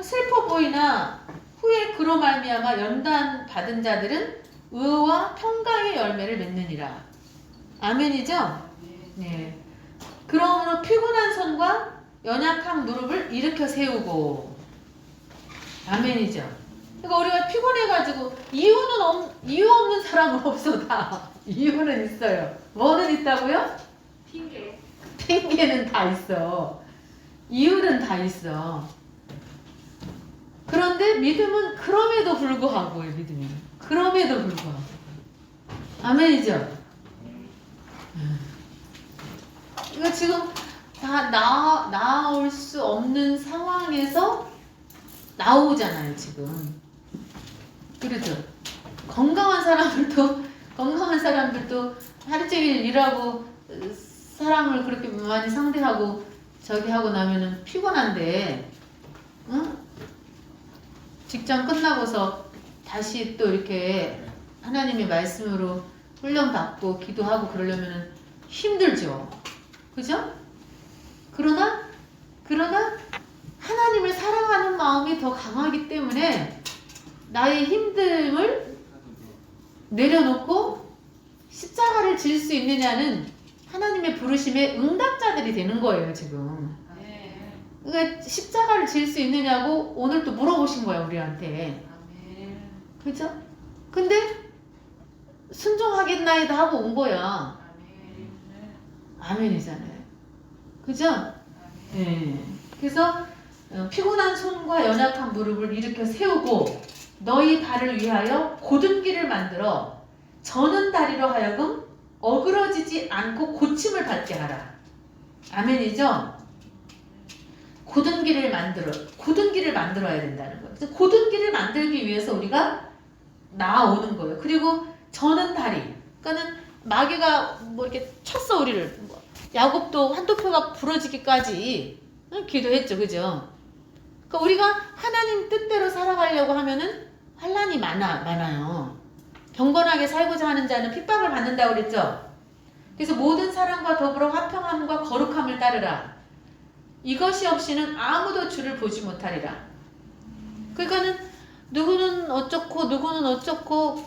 슬퍼 보이나 후에 그로 말미암아 연단 받은 자들은 의와 평강의 열매를 맺느니라. 아멘이죠? 네. 그러므로 피곤한 손과 연약한 무릎을 일으켜 세우고. 아멘이죠? 그러니까 우리가 피곤해가지고 이유 없는 사람은 없어. 다 이유는 있어요. 뭐는 있다고요? 핑계는 다 있어. 이유는 다 있어. 그런데 믿음은 그럼에도 불구하고요. 믿음이 그럼에도 불구하고. 아멘이죠? 이거 지금 다 나올 수 없는 상황에서 나오잖아요. 지금. 그렇죠? 건강한 사람들도 하루 종일 일하고 사람을 그렇게 많이 상대하고 저기 하고 나면은 피곤한데 응? 직장 끝나고서 다시 또 이렇게 하나님의 말씀으로 훈련받고 기도하고 그러려면 힘들죠. 그죠? 그러나 하나님을 사랑하는 마음이 더 강하기 때문에 나의 힘듦을 내려놓고 십자가를 질 수 있느냐는 하나님의 부르심에 응답자들이 되는 거예요, 지금. 그러니까 십자가를 질 수 있느냐고 오늘 또 물어보신 거야, 우리한테. 그죠? 근데 순종하겠나이다 하고 온 거야. 아멘이잖아요. 그죠? 네. 그래서 피곤한 손과 연약한 무릎을 일으켜 세우고 너희 발을 위하여 곧은 길을 만들어 저는 다리로 하여금 어그러지지 않고 고침을 받게 하라. 아멘이죠? 곧은 길을 만들어야 된다는 거예요. 그래서 곧은 길을 만들기 위해서 우리가 나아오는 거예요. 그리고 저는 다리. 그러니까는 마귀가 뭐 이렇게 쳤어 우리를. 야곱도 환도표가 부러지기까지 기도했죠, 그죠? 그러니까 우리가 하나님 뜻대로 살아가려고 하면은 환난이 많아요. 경건하게 살고자 하는 자는 핍박을 받는다고 그랬죠. 그래서 모든 사람과 더불어 화평함과 거룩함을 따르라. 이것이 없이는 아무도 주를 보지 못하리라. 그러니까는 누구는 어쩌고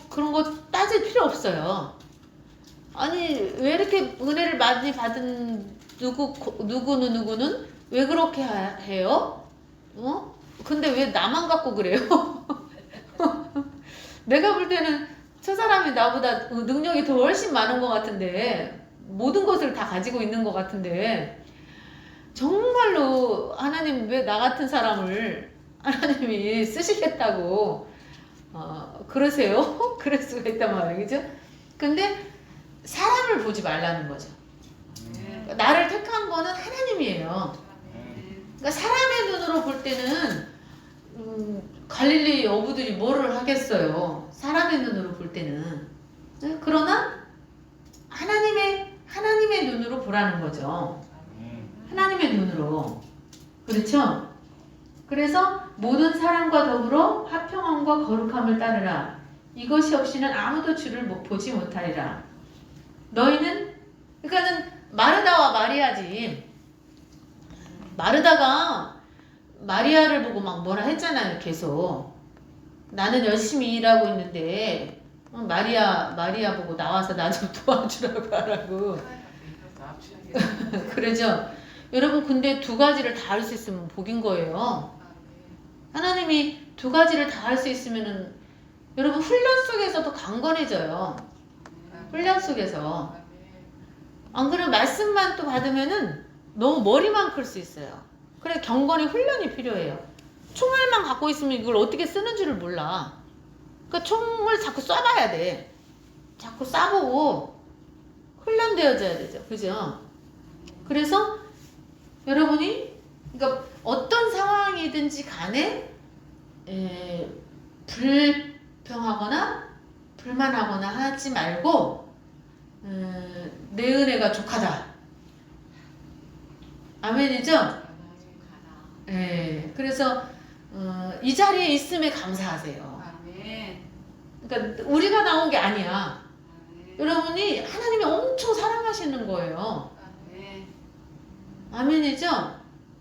그런 거 따질 필요 없어요. 아니 왜 이렇게 은혜를 많이 받은 누구는 왜 그렇게 해요? 근데 왜 나만 갖고 그래요? 내가 볼 때는 저 사람이 나보다 능력이 더 훨씬 많은 것 같은데 모든 것을 다 가지고 있는 것 같은데 정말로 하나님 왜 나 같은 사람을 하나님이 쓰시겠다고 그러세요? 그럴 수가 있단 말이에요. 그죠? 근데 사람을 보지 말라는 거죠. 그러니까 나를 택한 거는 하나님이에요. 그러니까 사람의 눈으로 볼 때는 갈릴리 어부들이 뭐를 하겠어요. 사람의 눈으로 볼 때는. 그러나 하나님의 눈으로 보라는 거죠. 하나님의 눈으로. 그렇죠? 그래서 모든 사람과 더불어 화평함과 거룩함을 따르라. 이것이 없이는 아무도 주를 보지 못하리라. 너희는 그러니까는 마르다와 마리아지. 마르다가 마리아를 보고 막 뭐라 했잖아요. 계속 나는 열심히 일하고 있는데 마리아 보고 나와서 나 좀 도와주라고 하라고. 그러죠. 여러분 근데 두 가지를 다 할 수 있으면 복인 거예요. 하나님이 두 가지를 다 할 수 있으면은 여러분 훈련 속에서 더 강건해져요. 훈련 속에서. 안 그러면 말씀만 또 받으면은 너무 머리만 클 수 있어요. 그래 경건의 훈련이 필요해요. 총알만 갖고 있으면 이걸 어떻게 쓰는 줄을 몰라. 그러니까 총을 자꾸 쏴봐야 돼. 자꾸 쏴보고 훈련되어져야 되죠. 그죠? 그래서 여러분이 그러니까 어떤 상황이든지 간에 불평하거나 불만하거나 하지 말고 내 은혜가 족하다. 아멘이죠? 네. 그래서 이 자리에 있음에 감사하세요. 그러니까 우리가 나온 게 아니야. 여러분이 하나님이 엄청 사랑하시는 거예요. 아멘이죠?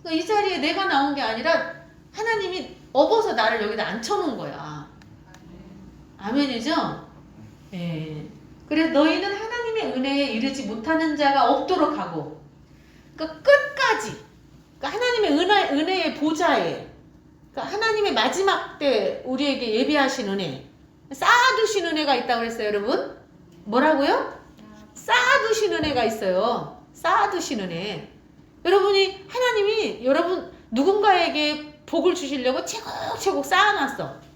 그러니까 이 자리에 내가 나온 게 아니라 하나님이 업어서 나를 여기다 앉혀놓은 거야. 아멘이죠? 예. 그래서 너희는 하나님의 은혜에 이르지 못하는 자가 없도록 하고, 그러니까 끝까지, 그러니까 하나님의 은혜의 보좌에, 그러니까 하나님의 마지막 때 우리에게 예비하신 은혜, 쌓아두신 은혜가 있다고 그랬어요, 여러분? 뭐라고요? 쌓아두신 은혜가 있어요. 쌓아두신 은혜. 여러분이 하나님이 여러분 누군가에게 복을 주시려고 차곡차곡 쌓아놨어.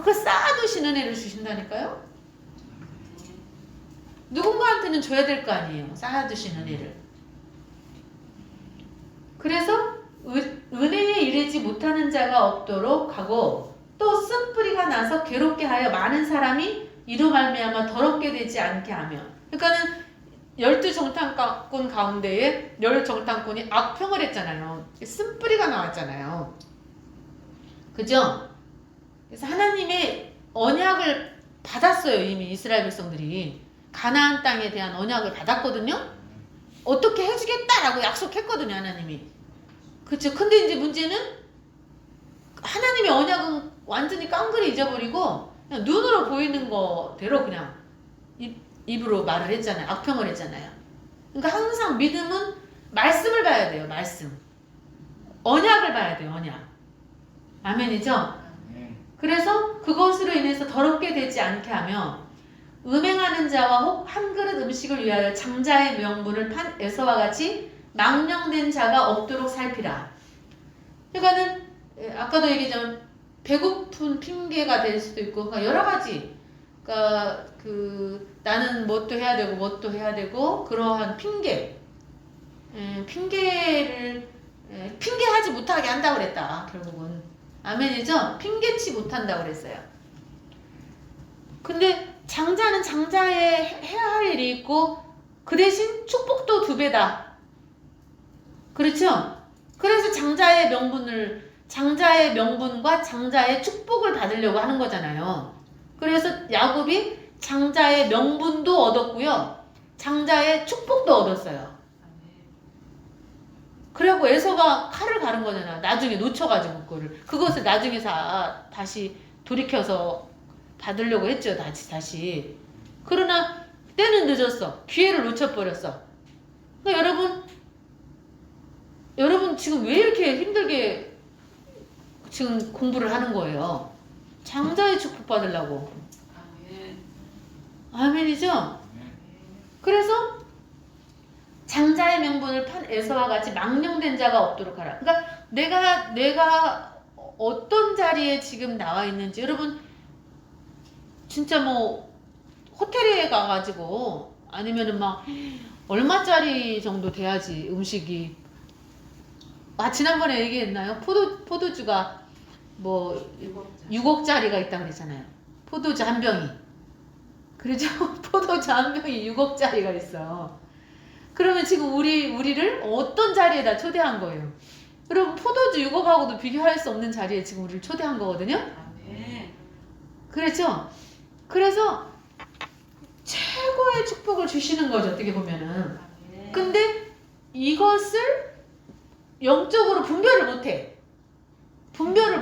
그 쌓아두신 은혜를 주신다니까요. 누군가한테는 줘야 될 거 아니에요. 쌓아두신 은혜를. 그래서 은혜에 이르지 못하는 자가 없도록 하고 또 쓴뿌리가 나서 괴롭게 하여 많은 사람이 이로 말미암아 더럽게 되지 않게 하며. 그러니까는 12정탐꾼 가운데에 10정탐꾼이 악평을 했잖아요. 쓴뿌리가 나왔잖아요. 그죠? 그래서 하나님의 언약을 받았어요. 이미 이스라엘 백성들이 가나안 땅에 대한 언약을 받았거든요. 어떻게 해주겠다라고 약속했거든요. 하나님이. 그쵸? 근데 이제 문제는 하나님의 언약은 완전히 깡그리 잊어버리고 그냥 눈으로 보이는 거대로 그냥 입으로 말을 했잖아요. 악평을 했잖아요. 그러니까 항상 믿음은 말씀을 봐야 돼요. 말씀. 언약을 봐야 돼요. 언약. 아멘이죠? 그래서 그것으로 인해서 더럽게 되지 않게 하며 음행하는 자와 혹 한 그릇 음식을 위하여 장자의 명분을 판 에서와 같이 망령된 자가 없도록 살피라. 그러니까는 아까도 얘기했지만 배고픈 핑계가 될 수도 있고 그러니까 여러 가지 그러니까 나는 뭣도 해야 되고 뭣도 해야 되고 그러한 핑계를 핑계하지 못하게 한다고 그랬다. 결국은 아멘이죠? 핑계치 못한다고 그랬어요. 근데 장자는 장자의 해야 할 일이 있고 그 대신 축복도 2배다. 그렇죠? 그래서 장자의 명분과 장자의 축복을 받으려고 하는 거잖아요. 그래서 야곱이 장자의 명분도 얻었고요. 장자의 축복도 얻었어요. 그래갖고 에서가 칼을 가른 거잖아. 나중에 놓쳐가지고 그것을 나중에 다시 돌이켜서 받으려고 했죠. 다시. 그러나 때는 늦었어. 기회를 놓쳐버렸어. 그러니까 여러분 지금 왜 이렇게 힘들게 지금 공부를 하는 거예요? 장자의 축복 받으려고. 아멘이죠? 그래서 장자의 명분을 판 에서와 같이 망령된 자가 없도록 하라. 그러니까 내가 어떤 자리에 지금 나와 있는지 여러분 진짜 뭐 호텔에 가가지고 아니면은 막 얼마짜리 정도 돼야지 음식이 지난번에 얘기했나요? 포도주가 뭐 6억짜리가 있다고 그랬잖아요. 포도주 한 병이. 그렇죠? 포도주 한 병이 6억짜리가 있어. 그러면 지금 우리를 어떤 자리에다 초대한 거예요? 여러분 포도주 6억하고도 비교할 수 없는 자리에 지금 우리를 초대한 거거든요? 그렇죠? 그래서 최고의 축복을 주시는 거죠. 어떻게 보면은. 근데 이것을 영적으로 분별을 못해. 분별을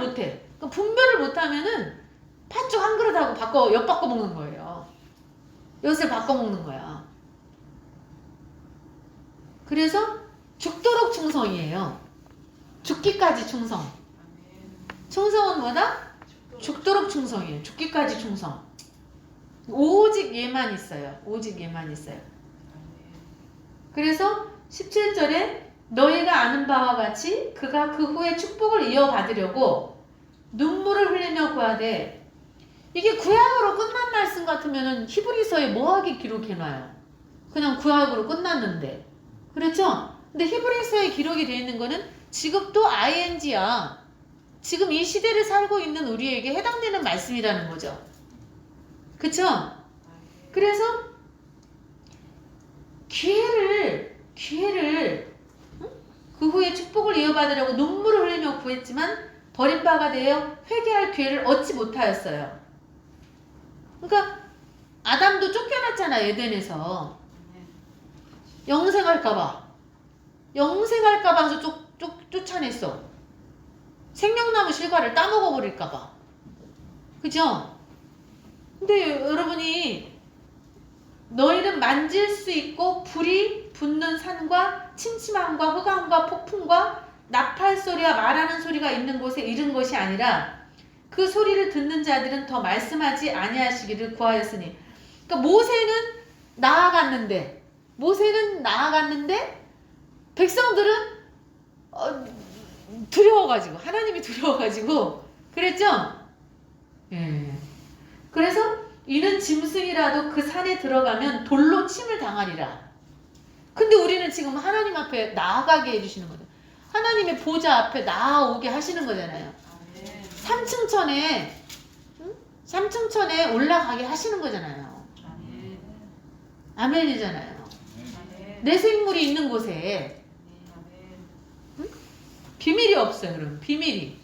못하면은 팥죽 한 그릇하고 엿바꿔 먹는 거예요. 엿을 바꿔 먹는 거야. 그래서 죽도록 충성이에요. 죽기까지 충성. 충성은 뭐다? 죽도록 충성이에요. 죽기까지 충성. 오직 얘만 있어요. 그래서 17절에 너희가 아는 바와 같이 그가 그 후에 축복을 이어받으려고 눈물을 흘리며 구하되 이게 구약으로 끝난 말씀 같으면은 히브리서에 뭐하게 기록해놔요. 그냥 구약으로 끝났는데. 그렇죠? 근데 히브리서에 기록이 되어 있는 거는 지금도 ing야. 지금 이 시대를 살고 있는 우리에게 해당되는 말씀이라는 거죠. 그쵸? 그래서 기회를 그 후에 축복을 이어받으려고 눈물을 흘리며 구했지만 버림바가 되어 회개할 기회를 얻지 못하였어요. 그러니까 아담도 쫓겨났잖아. 에덴에서. 영생할까봐 해서 쫓아냈어. 생명나무 실과를 따먹어버릴까봐. 그죠? 근데 여러분이 너희는 만질 수 있고 불이 붙는 산과 침침함과 흑암과 폭풍과 나팔 소리와 말하는 소리가 있는 곳에 이른 것이 아니라 그 소리를 듣는 자들은 더 말씀하지 아니하시기를 구하였으니. 그러니까 모세는 나아갔는데 백성들은 두려워가지고 하나님이 두려워가지고 그랬죠? 예. 그래서 이는 짐승이라도 그 산에 들어가면 돌로 침을 당하리라. 근데 우리는 지금 하나님 앞에 나아가게 해주시는 거죠. 하나님의 보좌 앞에 나아오게 하시는 거잖아요. 3층천에 올라가게 하시는 거잖아요. 아멘이잖아요. 내생물이 있는 곳에 응? 비밀이 없어요. 그럼 비밀이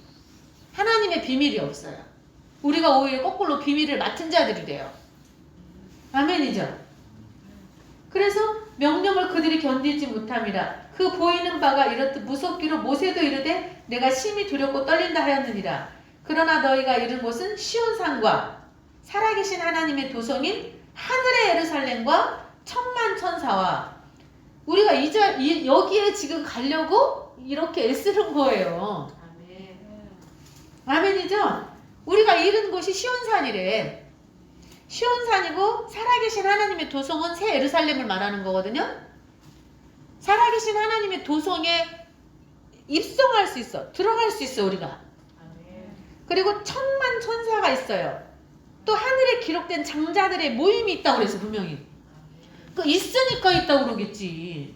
하나님의 비밀이 없어요. 우리가 오히려 거꾸로 비밀을 맡은 자들이 돼요. 아멘이죠. 그래서 명령을 그들이 견디지 못함이라. 그 보이는 바가 이렇듯 무섭기로 모세도 이르되 내가 심히 두렵고 떨린다 하였느니라. 그러나 너희가 이른 곳은 시온산과 살아계신 하나님의 도성인 하늘의 예루살렘과 천만 천사와 우리가 여기에 지금 가려고 이렇게 애쓰는 거예요. 아멘이죠? 우리가 이른 곳이 시온산이래. 시온산이고 살아계신 하나님의 도성은 새 예루살렘을 말하는 거거든요. 살아계신 하나님의 도성에 입성할 수 있어. 들어갈 수 있어 우리가. 그리고 천만 천사가 있어요. 또 하늘에 기록된 장자들의 모임이 있다고 그래서 분명히. 그 있으니까 있다고 그러겠지.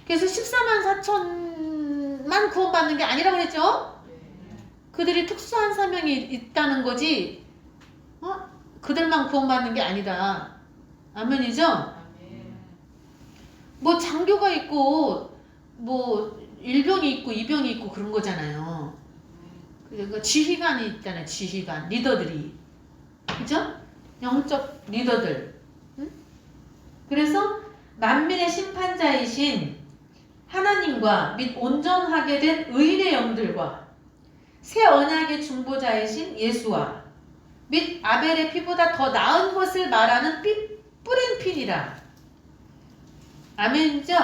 그래서 14만 4천만 구원받는 게 아니라고 그랬죠? 그들이 특수한 사명이 있다는 거지. 그들만 구원받는 게 아니다. 아멘이죠? 뭐 장교가 있고 뭐 일병이 있고 이병이 있고 그런 거잖아요. 그러니까 지휘관이 있잖아요. 지휘관, 리더들이. 그죠? 영적 리더들. 응? 그래서 만민의 심판자이신 하나님과 및 온전하게 된 의인의 영들과 새 언약의 중보자이신 예수와 및 아벨의 피보다 더 나은 것을 말하는 뿌린 피니라. 아멘이죠?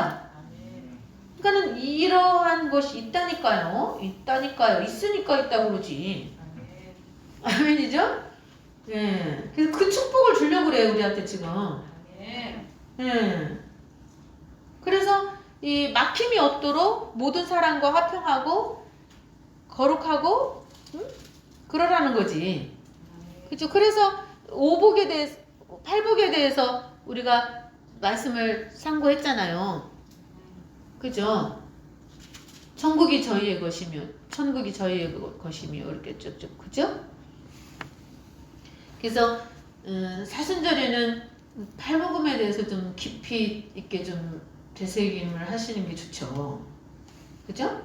그러니까는 이러한 것이 있다니까요. 있으니까 있다고 그러지. 아멘이죠? 예. 그래서 그 축복을 주려고 그래요, 우리한테 지금. 예. 그래서 이 막힘이 없도록 모든 사람과 화평하고 거룩하고 그러라는 거지. 그죠? 그래서 오복에 대해서, 팔복에 대해서 우리가 말씀을 상고했잖아요. 그죠? 천국이 저희의 것이며 천국이 저희의 것이며 이렇게 쭉쭉. 그죠? 그래서 사순절에는 팔복음에 대해서 좀 깊이 있게 좀 되새김을 하시는 게 좋죠. 그죠?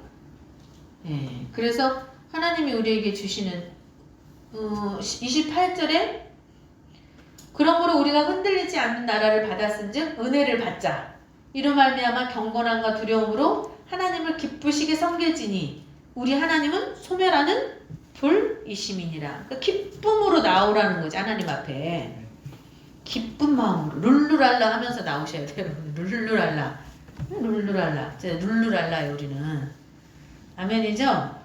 예. 그래서 하나님이 우리에게 주시는 28절에 그러므로 우리가 흔들리지 않는 나라를 받았은즉 은혜를 받자. 이로 말미암아 경건함과 두려움으로 하나님을 기쁘시게 섬길지니 우리 하나님은 소멸하는 불이심이니라. 그러니까 기쁨으로 나오라는 거지. 하나님 앞에 기쁜 마음으로 룰루랄라 하면서 나오셔야 돼요. 룰루랄라 룰루랄라예요 우리는. 아멘이죠?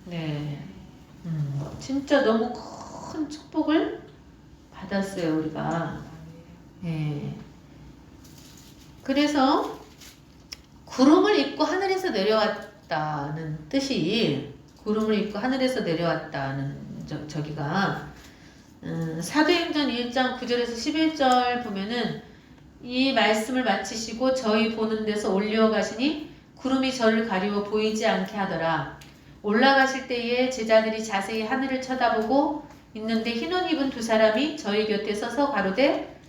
네. 진짜 너무 큰 축복을 받았어요 우리가. 예. 그래서 구름을 입고 하늘에서 내려왔다는 뜻이 구름을 입고 하늘에서 내려왔다는 저기가 사도행전 1장 9절에서 11절 보면은 이 말씀을 마치시고 저희 보는 데서 올려가시니 구름이 저를 가리워 보이지 않게 하더라. 올라가실 때에 제자들이 자세히 하늘을 쳐다보고 있는데 흰옷 입은 두 사람이 저희 곁에 서서 가로되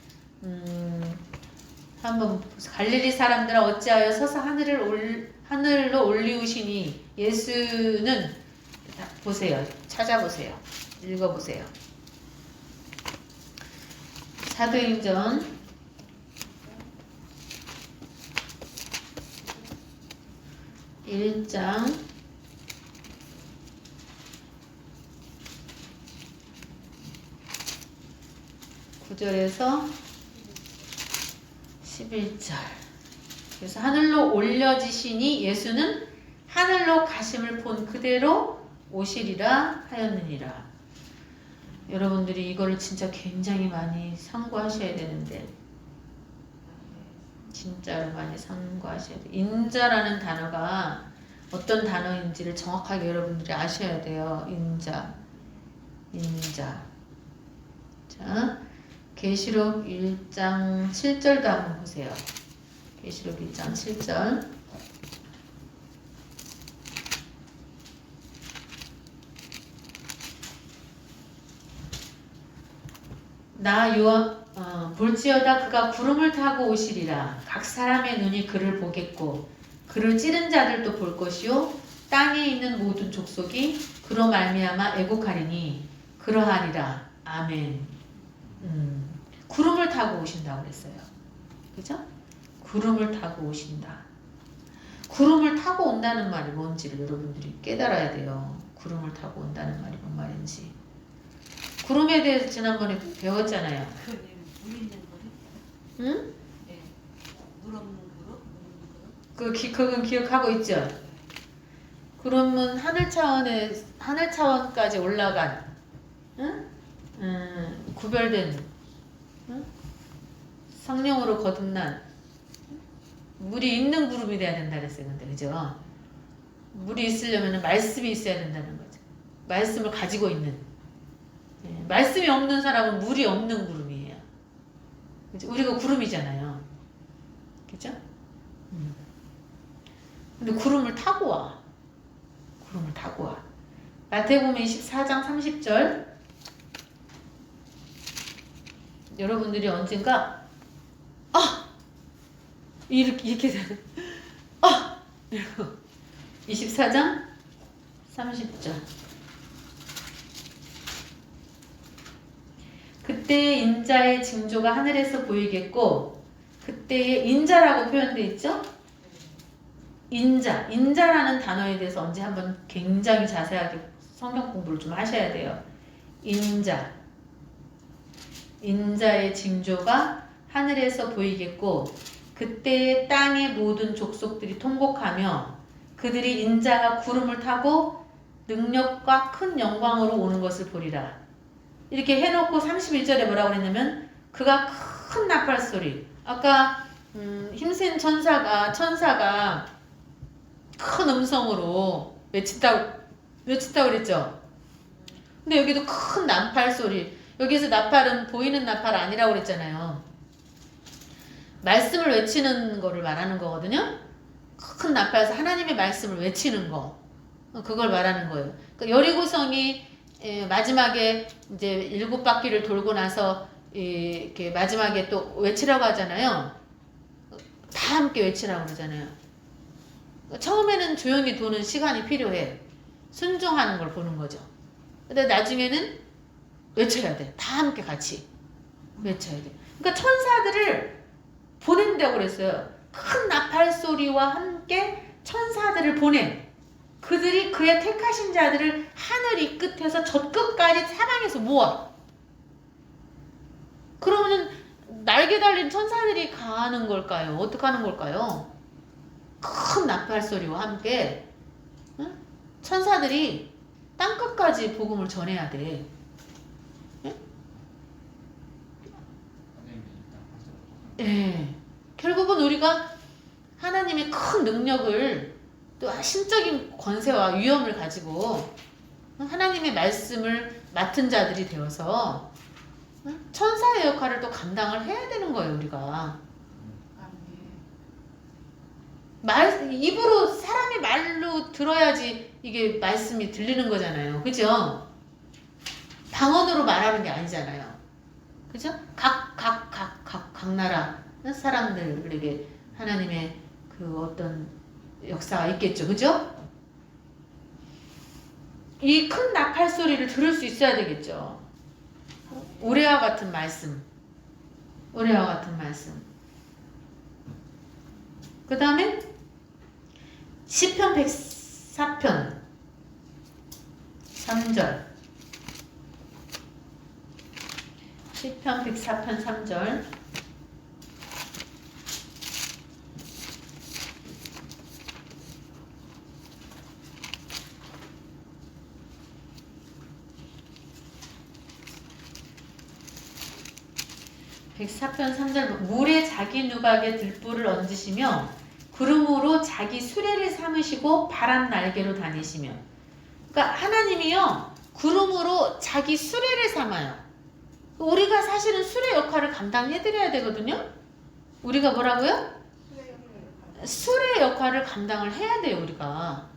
한번 갈릴리 사람들아 어찌하여 서서 하늘로 올리우시니 예수는 보세요. 찾아보세요. 읽어보세요. 사도행전 1장 9절에서 11절. 그래서 하늘로 올려지시니 예수는 하늘로 가심을 본 그대로 오시리라 하였느니라. 여러분들이 이거를 진짜 굉장히 많이 상고하셔야 되는데 진짜로 많이 상고하셔야 돼요. 인자라는 단어가 어떤 단어인지를 정확하게 여러분들이 아셔야 돼요. 인자. 자, 계시록 1장 7절도 한번 보세요. 계시록 1장 7절. 나 볼지어다 그가 구름을 타고 오시리라. 각 사람의 눈이 그를 보겠고 그를 찌른 자들도 볼 것이요 땅에 있는 모든 족속이 그로 말미암아 애곡하리니 그러하리라. 아멘. 구름을 타고 오신다고 그랬어요. 그죠? 구름을 타고 오신다. 구름을 타고 온다는 말이 뭔지를 여러분들이 깨달아야 돼요. 구름을 타고 온다는 말이 뭔 말인지. 구름에 대해서 지난번에 배웠잖아요. 물 있는 거리? 응? 네. 물 없는 그릇? 그건 기억하고 있죠? 구름은 하늘 차원까지 올라간, 응? 구별된, 응? 성령으로 거듭난 물이 있는 구름이 돼야 된다 그랬어요. 근데 그죠? 물이 있으려면 말씀이 있어야 된다는 거죠. 말씀을 가지고 있는. 말씀이 없는 사람은 물이 없는 구름이에요. 그죠? 우리가 구름이잖아요. 그죠? 근데 구름을 타고 와. 구름을 타고 와. 마태복음 24장 30절. 여러분들이 언젠가 이렇게 되는 24장 30절. 그때의 인자의 징조가 하늘에서 보이겠고 그때의 인자라고 표현되어 있죠? 인자라는 단어에 대해서 언제 한번 굉장히 자세하게 성경 공부를 좀 하셔야 돼요. 인자의 징조가 하늘에서 보이겠고 그때의 땅의 모든 족속들이 통곡하며 그들이 인자가 구름을 타고 능력과 큰 영광으로 오는 것을 보리라. 이렇게 해놓고 31절에 뭐라고 그랬냐면 그가 큰 나팔 소리. 아까 힘센 천사가 큰 음성으로 외친다고 그랬죠. 근데 여기도 큰 나팔 소리. 여기서 나팔은 보이는 나팔 아니라고 그랬잖아요. 말씀을 외치는 거를 말하는 거거든요. 큰 나팔에서 하나님의 말씀을 외치는 거. 그걸 말하는 거예요. 그러니까 여리고성이 마지막에 이제 7바퀴를 돌고 나서 이렇게 마지막에 또 외치라고 하잖아요. 다 함께 외치라고 그러잖아요. 처음에는 조용히 도는 시간이 필요해. 순종하는 걸 보는 거죠. 근데 나중에는 외쳐야 돼. 다 함께 같이 외쳐야 돼. 그러니까 천사들을 보낸다고 그랬어요. 큰 나팔 소리와 함께 천사들을 보내. 그들이 그의 택하신 자들을 하늘 이 끝에서 저 끝까지 사방에서 모아. 그러면은 날개 달린 천사들이 가는 걸까요? 어떻게 하는 걸까요? 큰 나팔 소리와 함께 천사들이 땅끝까지 복음을 전해야 돼. 예. 결국은 우리가 하나님의 큰 능력을 또 신적인 권세와 위엄을 가지고 하나님의 말씀을 맡은 자들이 되어서 천사의 역할을 또 감당을 해야 되는 거예요, 우리가. 입으로 사람의 말로 들어야지 이게 말씀이 들리는 거잖아요. 그죠? 방언으로 말하는 게 아니잖아요. 그죠? 각 나라 사람들에게 하나님의 그 어떤 역사가 있겠죠. 그죠? 이 큰 나팔 소리를 들을 수 있어야 되겠죠. 우레와 같은 말씀. 그 다음에 시편 104편 3절. 시편 104편 3절. (104편 3절) 물에 자기 누각에 들불을 얹으시며 구름으로 자기 수레를 삼으시고 바람 날개로 다니시며. 그러니까 하나님이요 구름으로 자기 수레를 삼아요. 우리가 사실은 수레 역할을 감당해드려야 되거든요. 우리가 뭐라고요? 수레 역할을 감당을 해야 돼요, 우리가.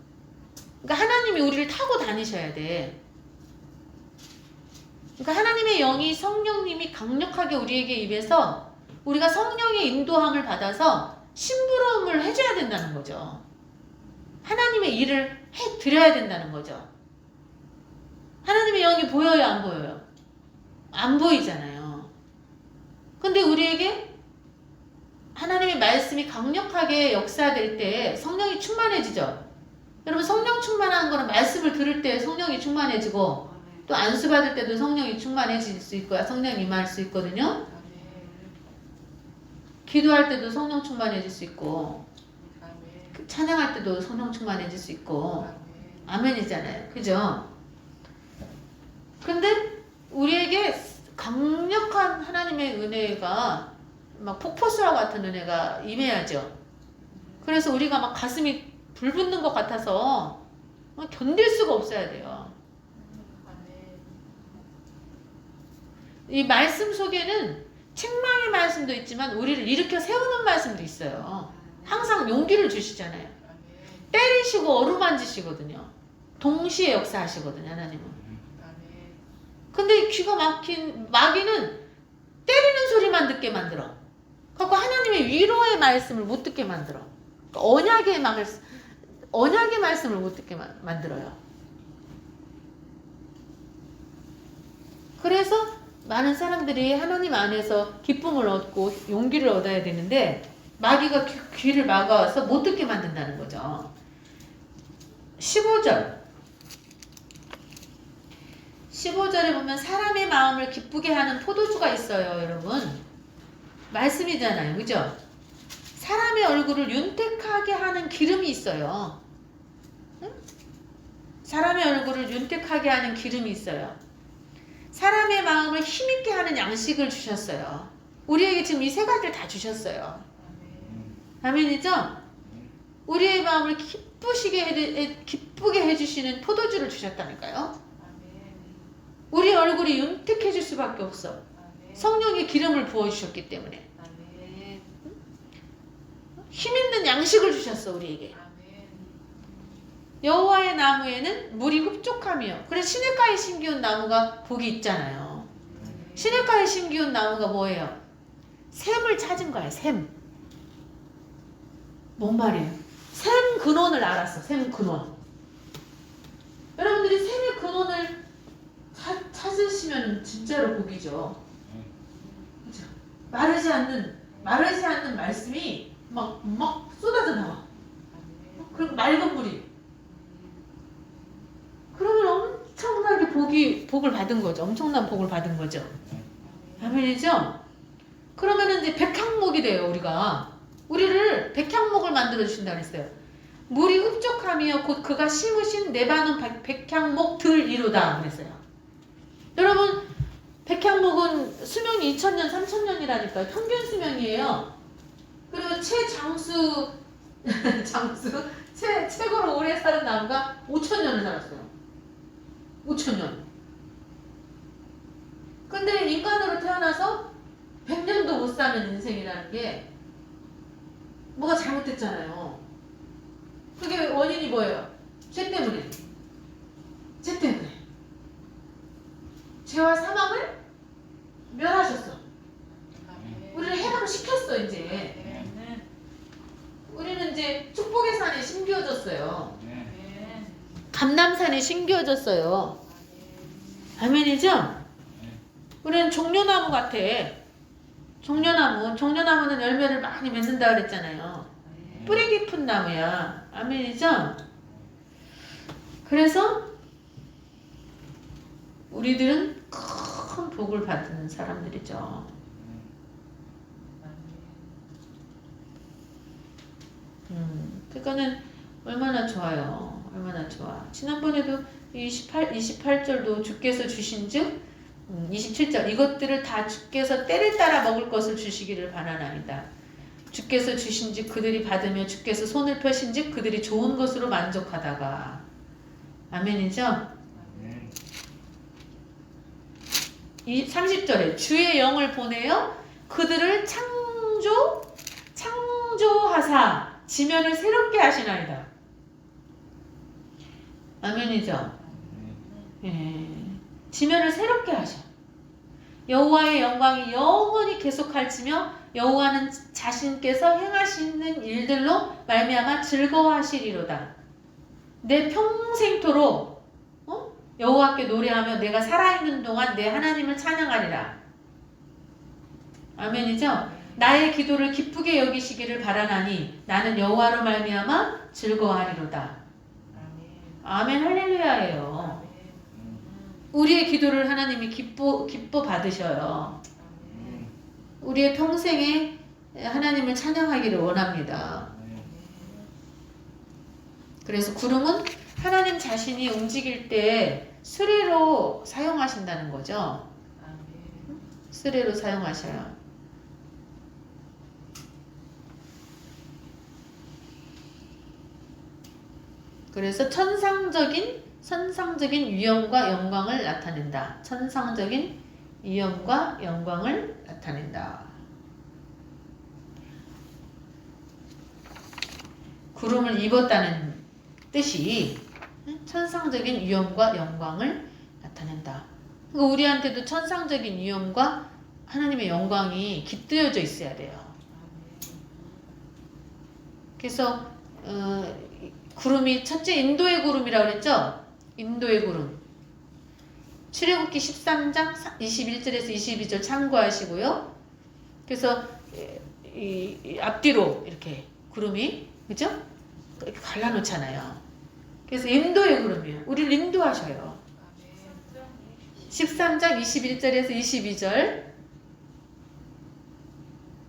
그러니까 하나님이 우리를 타고 다니셔야 돼. 그러니까 하나님의 영이 성령님이 강력하게 우리에게 임해서 우리가 성령의 인도함을 받아서 심부름을 해줘야 된다는 거죠. 하나님의 일을 해드려야 된다는 거죠. 하나님의 영이 보여요, 안 보여요? 안 보이잖아요. 근데 우리에게 하나님의 말씀이 강력하게 역사될 때 성령이 충만해지죠. 여러분, 성령 충만한 거는 말씀을 들을 때 성령이 충만해지고 또 안수 받을 때도 성령이 충만해질 수 있고 성령이 임할 수 있거든요. 기도할 때도 성령 충만해질 수 있고 찬양할 때도 성령 충만해질 수 있고 아멘이잖아요. 그죠? 근데 우리에게 강력한 하나님의 은혜가 막 폭포수와 같은 은혜가 임해야죠. 그래서 우리가 막 가슴이 불붙는 것 같아서 막 견딜 수가 없어야 돼요. 이 말씀 속에는 책망의 말씀도 있지만 우리를 일으켜 세우는 말씀도 있어요. 항상 용기를 주시잖아요. 때리시고 어루만지시거든요. 동시에 역사하시거든요, 하나님은. 근데 귀가 막힌 마귀는 때리는 소리만 듣게 만들어. 그래서 하나님의 위로의 말씀을 못 듣게 만들어. 언약의 말씀을 못 듣게 만들어요. 그래서 많은 사람들이 하나님 안에서 기쁨을 얻고 용기를 얻어야 되는데 마귀가 귀를 막아서 못 듣게 만든다는 거죠. 15절에 보면 사람의 마음을 기쁘게 하는 포도주가 있어요, 여러분. 말씀이잖아요, 그죠? 사람의 얼굴을 윤택하게 하는 기름이 있어요. 응? 사람의 얼굴을 윤택하게 하는 기름이 있어요. 사람의 마음을 힘있게 하는 양식을 주셨어요. 우리에게 지금 이 세 가지를 다 주셨어요. 아멘이죠? 우리의 마음을 기쁘게 해주시는 포도주를 주셨다니까요. 우리 얼굴이 윤택해질 수밖에 없어. 성령의 기름을 부어주셨기 때문에. 힘있는 양식을 주셨어, 우리에게. 여호와의 나무에는 물이 흡족하며. 그래서 시냇가에 심기운 나무가 복이 있잖아요. 시냇가에 심기운 나무가 뭐예요? 샘을 찾은 거예요. 샘. 뭔 말이에요? 샘 근원을 알았어. 샘 근원. 여러분들이 샘의 근원을 찾으시면 진짜로 복이죠. 그렇죠? 마르지 않는 말씀이 막 쏟아져 나와. 그리고 맑은 물이. 그러면 엄청나게 복을 받은 거죠. 엄청난 복을 받은 거죠. 아멘이죠? 그러면은 이제 백향목이 돼요, 우리가. 우리를 백향목을 만들어 주신다 그랬어요. 물이 흡족하며 곧 그가 심으신 네바논 백향목들이로다 그랬어요. 여러분, 백향목은 수명이 2000년, 3000년이라니까요. 평균 수명이에요. 그리고 최고로 오래 사는 나무가 5000년을 살았어요. 5000년. 근데 인간으로 태어나서 100년도 못 사는 인생이라는 게 뭐가 잘못됐잖아요. 그게 원인이 뭐예요? 죄 때문에. 죄와 사망을 멸하셨어. 우리를 해방시켰어, 이제. 우리는 이제 축복의 산에 심겨졌어요. 감람산에 심겨졌어요. 아멘이죠? 우리는 종려나무 같아. 종려나무는 열매를 많이 맺는다 그랬잖아요. 뿌리 깊은 나무야. 아멘이죠? 그래서 우리들은 큰 복을 받는 사람들이죠. 그러니까는 얼마나 좋아요. 얼마나 좋아. 지난번에도 28절도 주께서 주신즉 27절 이것들을 다 주께서 때를 따라 먹을 것을 주시기를 바라나이다. 주께서 주신즉 그들이 받으며 주께서 손을 펴신즉 그들이 좋은 것으로 만족하다가. 아멘이죠? 30절에 주의 영을 보내어 그들을 창조하사 지면을 새롭게 하시나이다. 아멘이죠? 예. 지면을 새롭게 하셔. 여호와의 영광이 영원히 계속 펼치며 여호와는 자신께서 행하시는 일들로 말미암아 즐거워하시리로다. 내 평생토록 여호와께 노래하며 내가 살아있는 동안 내 하나님을 찬양하리라. 아멘이죠? 나의 기도를 기쁘게 여기시기를 바라나니 나는 여호와로 말미암아 즐거워하리로다. 아멘 할렐루야예요. 우리의 기도를 하나님이 기뻐 받으셔요. 우리의 평생에 하나님을 찬양하기를 원합니다. 그래서 구름은 하나님 자신이 움직일 때 수레로 사용하신다는 거죠. 수레로 사용하셔요. 그래서 천상적인 위엄과 영광을 나타낸다. 천상적인 위엄과 영광을 나타낸다. 구름을 입었다는 뜻이 천상적인 위엄과 영광을 나타낸다. 그러니까 우리한테도 천상적인 위엄과 하나님의 영광이 깃들여져 있어야 돼요. 그래서 구름이 첫째 인도의 구름이라고 그랬죠? 인도의 구름. 출애굽기 13장 21절에서 22절 참고하시고요. 그래서 이 앞뒤로 이렇게 구름이 그죠? 이렇게 갈라놓잖아요. 그래서 인도의 구름이에요. 우리를 인도하셔요. 13장 21절에서 22절.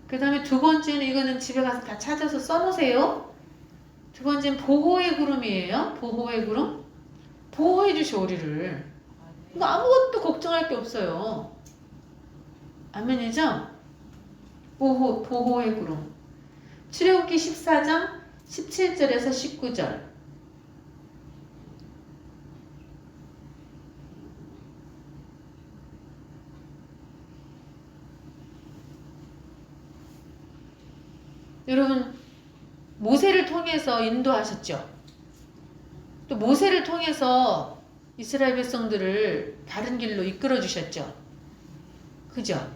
그 다음에 두 번째는 이거는 집에 가서 다 찾아서 써놓으세요. 두 번째는 보호의 구름이에요. 보호의 구름. 보호해 주셔 우리를. 이거 아무것도 걱정할 게 없어요. 아멘이죠? 보호의 구름. 출애굽기 14장 17절에서 19절. 여러분 모세를 통해서 인도하셨죠. 또 모세를 통해서 이스라엘 백성들을 바른 길로 이끌어 주셨죠. 그죠?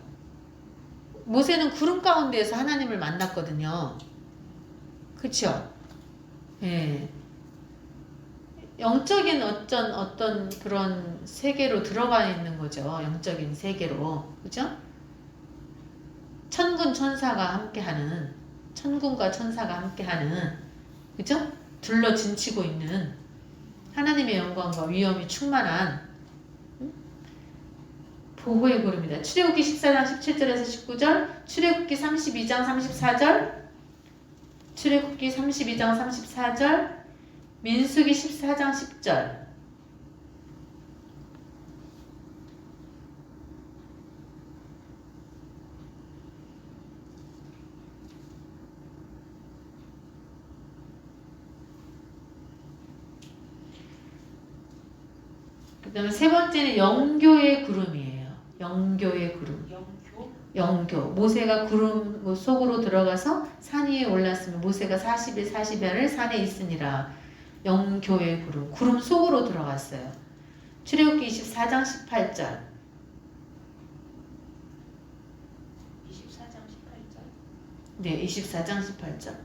모세는 구름 가운데에서 하나님을 만났거든요. 그쵸? 예. 영적인 어떤 그런 세계로 들어가 있는 거죠. 영적인 세계로. 그죠? 천군과 천사가 함께하는, 그죠? 둘러 진치고 있는 하나님의 영광과 위엄이 충만한 보호의 구름이다. 출애굽기 14장 17절에서 19절, 출애굽기 32장 34절, 출애굽기 32장 34절, 민수기 14장 10절. 그 다음에 세 번째는 영교의 구름이에요. 영교의 구름. 영교. 모세가 구름 속으로 들어가서 산 위에 올랐으면 모세가 40일 40야를 산에 있으니라. 영교의 구름. 구름 속으로 들어갔어요. 출애굽기 24장 18절. 24장 18절. 네, 24장 18절.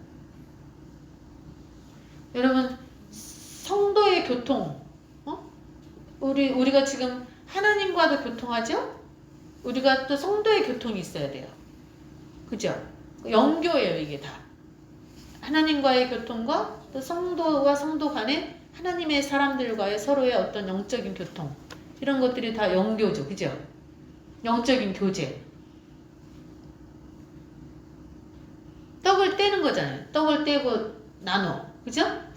여러분 성도의 교통. 우리가 지금 하나님과도 교통하죠? 우리가 또 성도의 교통이 있어야 돼요. 그죠? 영교예요, 이게 다. 하나님과의 교통과 또 성도와 성도 간의 하나님의 사람들과의 서로의 어떤 영적인 교통. 이런 것들이 다 영교죠. 그죠? 영적인 교제. 떡을 떼는 거잖아요. 떡을 떼고 나눠. 그죠?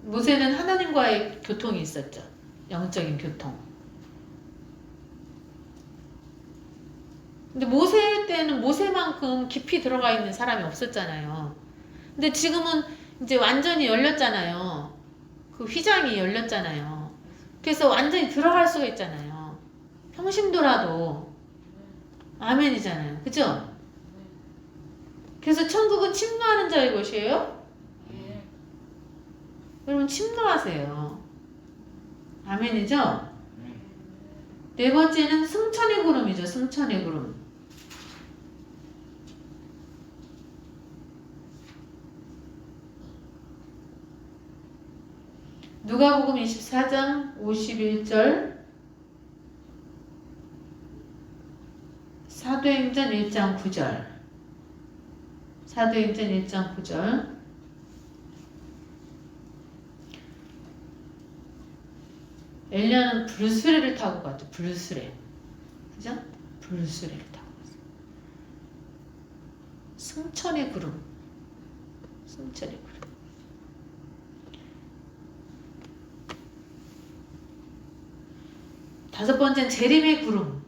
모세는 하나님과의 교통이 있었죠. 영적인 교통. 근데 모세 때는 모세만큼 깊이 들어가 있는 사람이 없었잖아요. 근데 지금은 이제 완전히 열렸잖아요. 그 휘장이 열렸잖아요. 그래서 완전히 들어갈 수가 있잖아요. 평신도라도. 아멘이잖아요. 그죠? 그래서 천국은 침노하는 자의 것이에요. 여러분 침노하세요. 아멘이죠? 네 번째는 승천의 구름이죠. 승천의 구름. 누가복음 24장 51절, 사도행전 1장 9절, 사도행전 1장 9절. 엘리야는 불수레를 타고 갔죠. 불수레. 그죠? 불수레를 타고 갔어요. 승천의 구름. 승천의 구름. 다섯 번째는 재림의 구름.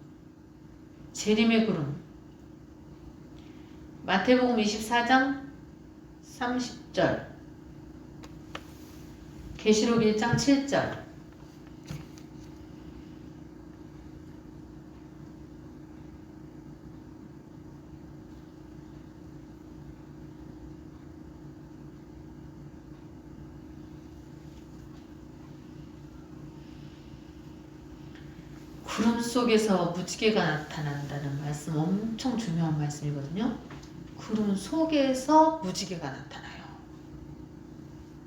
재림의 구름. 마태복음 24장 30절. 계시록 1장 7절. 구름 속에서 무지개가 나타난다는 말씀 엄청 중요한 말씀이거든요. 구름 속에서 무지개가 나타나요.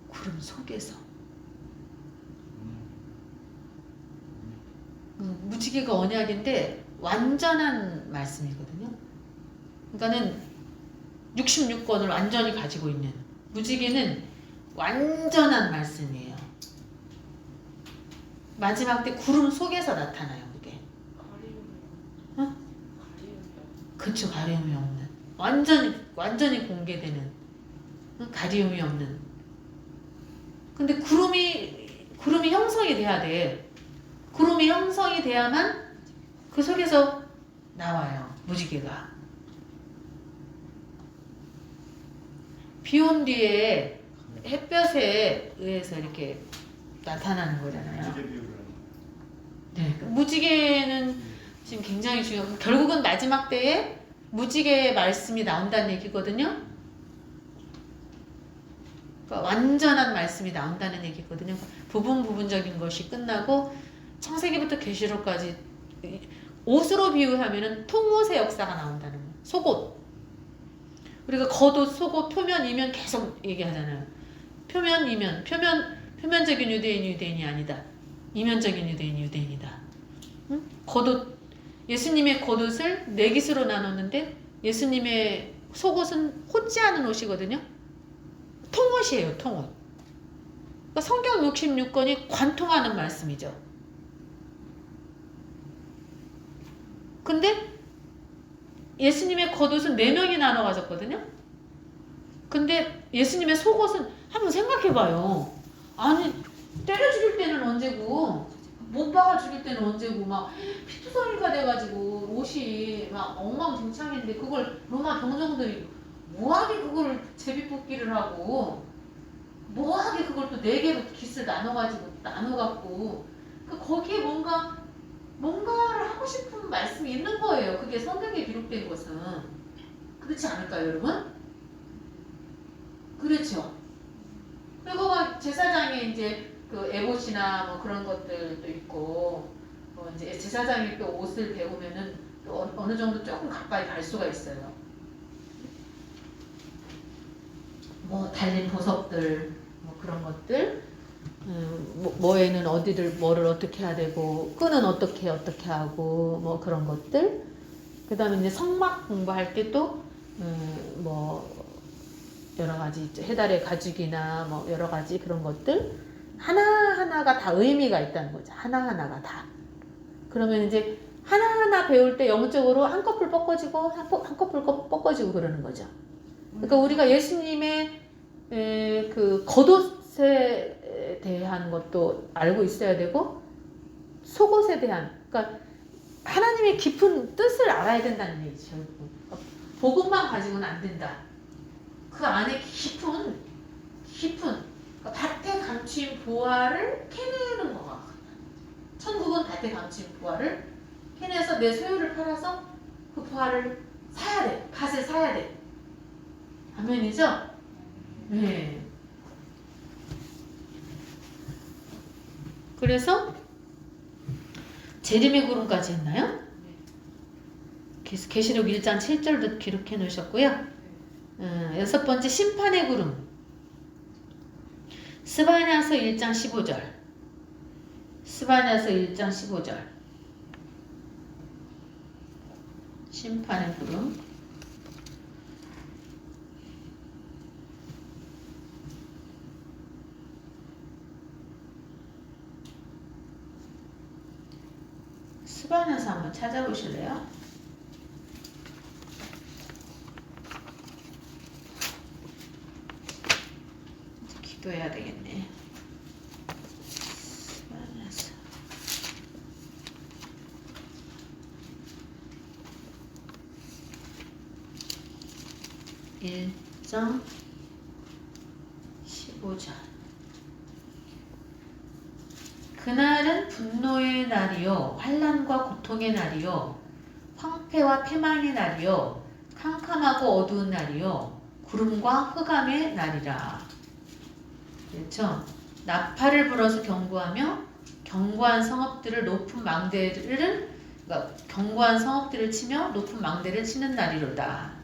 구름 속에서. 무지개가 언약인데 완전한 말씀이거든요. 그러니까는 66권을 완전히 가지고 있는 무지개는 완전한 말씀이에요. 마지막 때 구름 속에서 나타나요. 그쵸, 가려움이 없는. 완전히 공개되는. 가리움이 없는. 근데 구름이 형성이 돼야 돼. 구름이 형성이 돼야만 그 속에서 나와요. 무지개가. 비 온 뒤에 햇볕에 의해서 이렇게 나타나는 거잖아요. 네, 무지개는 지금 굉장히 중요해요. 결국은 마지막 때에 무지개의 말씀이 나온다는 얘기거든요. 그러니까 완전한 말씀이 나온다는 얘기거든요. 부분적인 것이 끝나고 창세기부터 계시록까지 옷으로 비유하면은 통옷의 역사가 나온다는 거예요. 속옷. 우리가 겉옷, 속옷, 표면, 이면 계속 얘기하잖아요. 표면, 이면. 표면적인 유대인이 아니다. 이면적인 유대인이다. 응? 겉옷. 예수님의 겉옷을 네 깃으로 나눴는데 예수님의 속옷은 호지 않은 옷이거든요. 통옷이에요. 통옷. 그러니까 성경 66권이 관통하는 말씀이죠. 근데 예수님의 겉옷은 4명이 나눠 가졌거든요. 근데 예수님의 속옷은 한번 생각해봐요. 아니 때려 죽일 때는 언제고 못 박아 죽일 때는 언제고 막 피투성이가 돼가지고 옷이 막 엉망진창인데 그걸 로마 병정들이 뭐하게 그걸 제비뽑기를 하고 뭐하게 그걸 또 4개로 깃을 나눠갖고 거기에 뭔가를 하고 싶은 말씀이 있는 거예요. 그게 성경에 기록된 것은. 그렇지 않을까요, 여러분? 그렇죠. 그리고 막 제사장에 이제 그 에봇이나 뭐 그런 것들도 있고, 뭐 이제 제사장이 또 옷을 배우면은 또 어느 정도 조금 가까이 갈 수가 있어요. 뭐 달린 보석들, 뭐 그런 것들, 뭐에는 뭐를 어떻게 해야 되고, 끈은 어떻게 하고, 뭐 그런 것들. 그 다음에 이제 성막 공부할 때 또, 뭐, 여러 가지, 해달의 가죽이나 뭐 여러 가지 그런 것들. 하나하나가 다 의미가 있다는 거죠. 하나하나가 다. 그러면 이제 하나하나 배울 때 영적으로 한꺼풀 뻗어지고, 한꺼풀 뻗어지고 그러는 거죠. 그러니까 우리가 예수님의 그 겉옷에 대한 것도 알고 있어야 되고 속옷에 대한 그러니까 하나님의 깊은 뜻을 알아야 된다는 얘기죠. 그러니까 복음만 가지고는 안 된다. 그 안에 깊은 그러니까 밭에 감추인 보화를 캐내는 거가 천국은 밭에 감추인 보화를 캐내서 내 소유를 팔아서 그 보화를 사야 돼. 밭을 사야 돼. 아멘이죠? 네. 그래서 재림의 구름까지 했나요? 계시록 1장 7절도 기록해 놓으셨고요. 여섯 번째 심판의 구름. 스바냐서 1장 15절. 스바냐서 1장 15절. 심판의 구름. 스바냐서 한번 찾아보실래요? 이제 기도해야 되겠네. 스바냐서 1장 15절. 그날은 분노의 날이요 환난과 고통의 날이요 황폐와 패망의 날이요 캄캄하고 어두운 날이요 구름과 흑암의 날이라. 그렇죠? 나팔을 불어서 경고하며 견고한 성읍들을 높은 망대를 그러니까 견고한 성읍들을 치며 높은 망대를 치는 날이로다.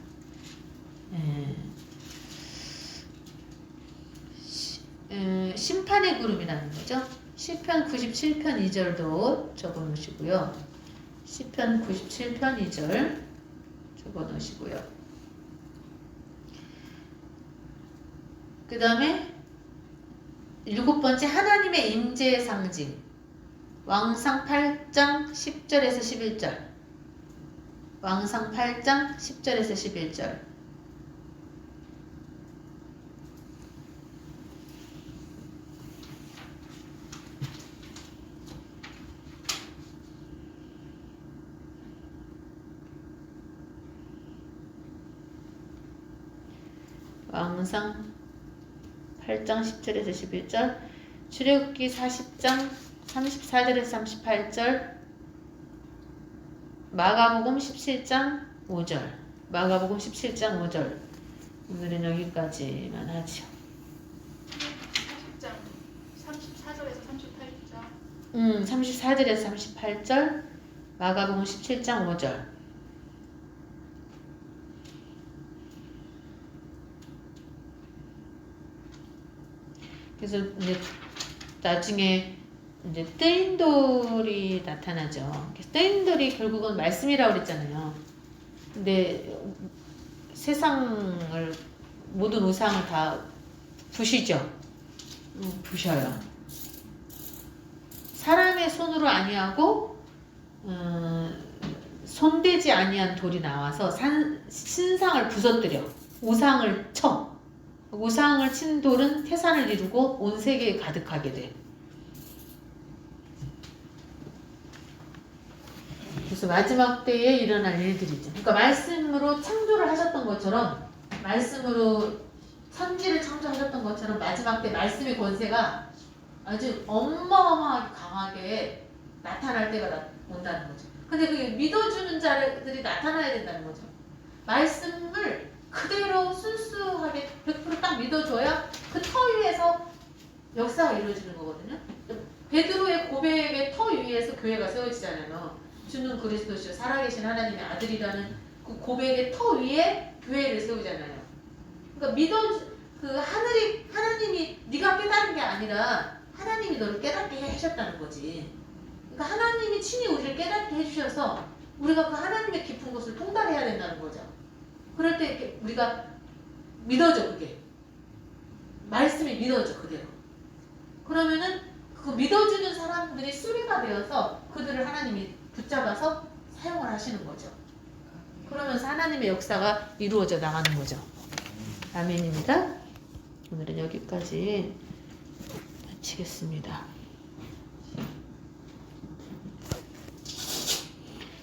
심판의 구름이라는 거죠. 시편 97편 2절도 적어 놓으시고요. 시편 97편 2절 적어 놓으시고요. 그 다음에 일곱 번째 하나님의 임재의 상징. 왕상 8장 10절에서 11절. 왕상 8장 10절에서 11절. 왕상 8장 10절에서 11절, 출애굽기 40장 34절에서 38절, 마가복음 17장 5절, 마가복음 17장 5절. 오늘은 여기까지만 하죠. 40장 34절에서 38절. 34절에서 38절, 마가복음 17장 5절. 그래서 이제 나중에 이제 뜨인 돌이 나타나죠. 뜨인 돌이 결국은 말씀이라고 그랬잖아요. 근데 세상을 모든 우상을 다 부시죠. 부셔요. 사람의 손으로 아니하고 손대지 아니한 돌이 나와서 신상을 부서뜨려 우상을 쳐. 우상을 친 돌은 태산을 이루고 온 세계에 가득하게 돼. 그래서 마지막 때에 일어날 일들이죠. 그러니까 말씀으로 창조를 하셨던 것처럼, 말씀으로 천지를 창조하셨던 것처럼 마지막 때 말씀의 권세가 아주 어마어마하게 강하게 나타날 때가 온다는 거죠. 근데 그게 믿어주는 자들이 나타나야 된다는 거죠. 말씀을 그대로 순수하게 100%딱 믿어줘야 그 터 위에서 역사가 이루어지는 거거든요. 베드로의 고백의 터 위에서 교회가 세워지잖아요. 주는 그리스도시요 살아계신 하나님의 아들이라는 그 고백의 터 위에 교회를 세우잖아요. 그러니까 하나님이 네가 깨달은 게 아니라 하나님이 너를 깨닫게 하셨다는 거지. 그러니까 하나님이 친히 우리를 깨닫게 해주셔서 우리가 그 하나님의 깊은 곳을 통달해야 된다는 거죠. 그럴 때 이렇게 우리가 믿어져. 그게 말씀이 믿어져 그대로. 그러면은 그 믿어주는 사람들이 수리가 되어서 그들을 하나님이 붙잡아서 사용을 하시는 거죠. 그러면서 하나님의 역사가 이루어져 나가는 거죠. 아멘입니다. 오늘은 여기까지 마치겠습니다.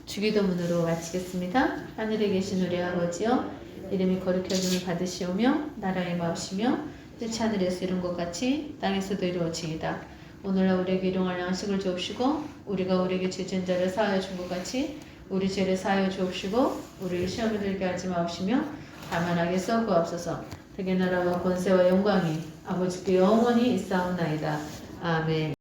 주기도문으로 마치겠습니다. 하늘에 계신 우리 아버지여, 이름이 거룩해짐을 받으시오며 나라의 마옵시며 뜻이 하늘에서 이룬 것 같이 땅에서도 이루어지이다. 오늘날 우리에게 일용할 양식을 주옵시고 우리가 우리에게 죄진 자를 사하여 준 것 같이 우리 죄를 사하여 주옵시고 우리를 시험에 들게 하지 마옵시며 다만 악에 구하옵소서. 대개 나라와 권세와 영광이 아버지께 영원히 있사옵나이다. 아멘.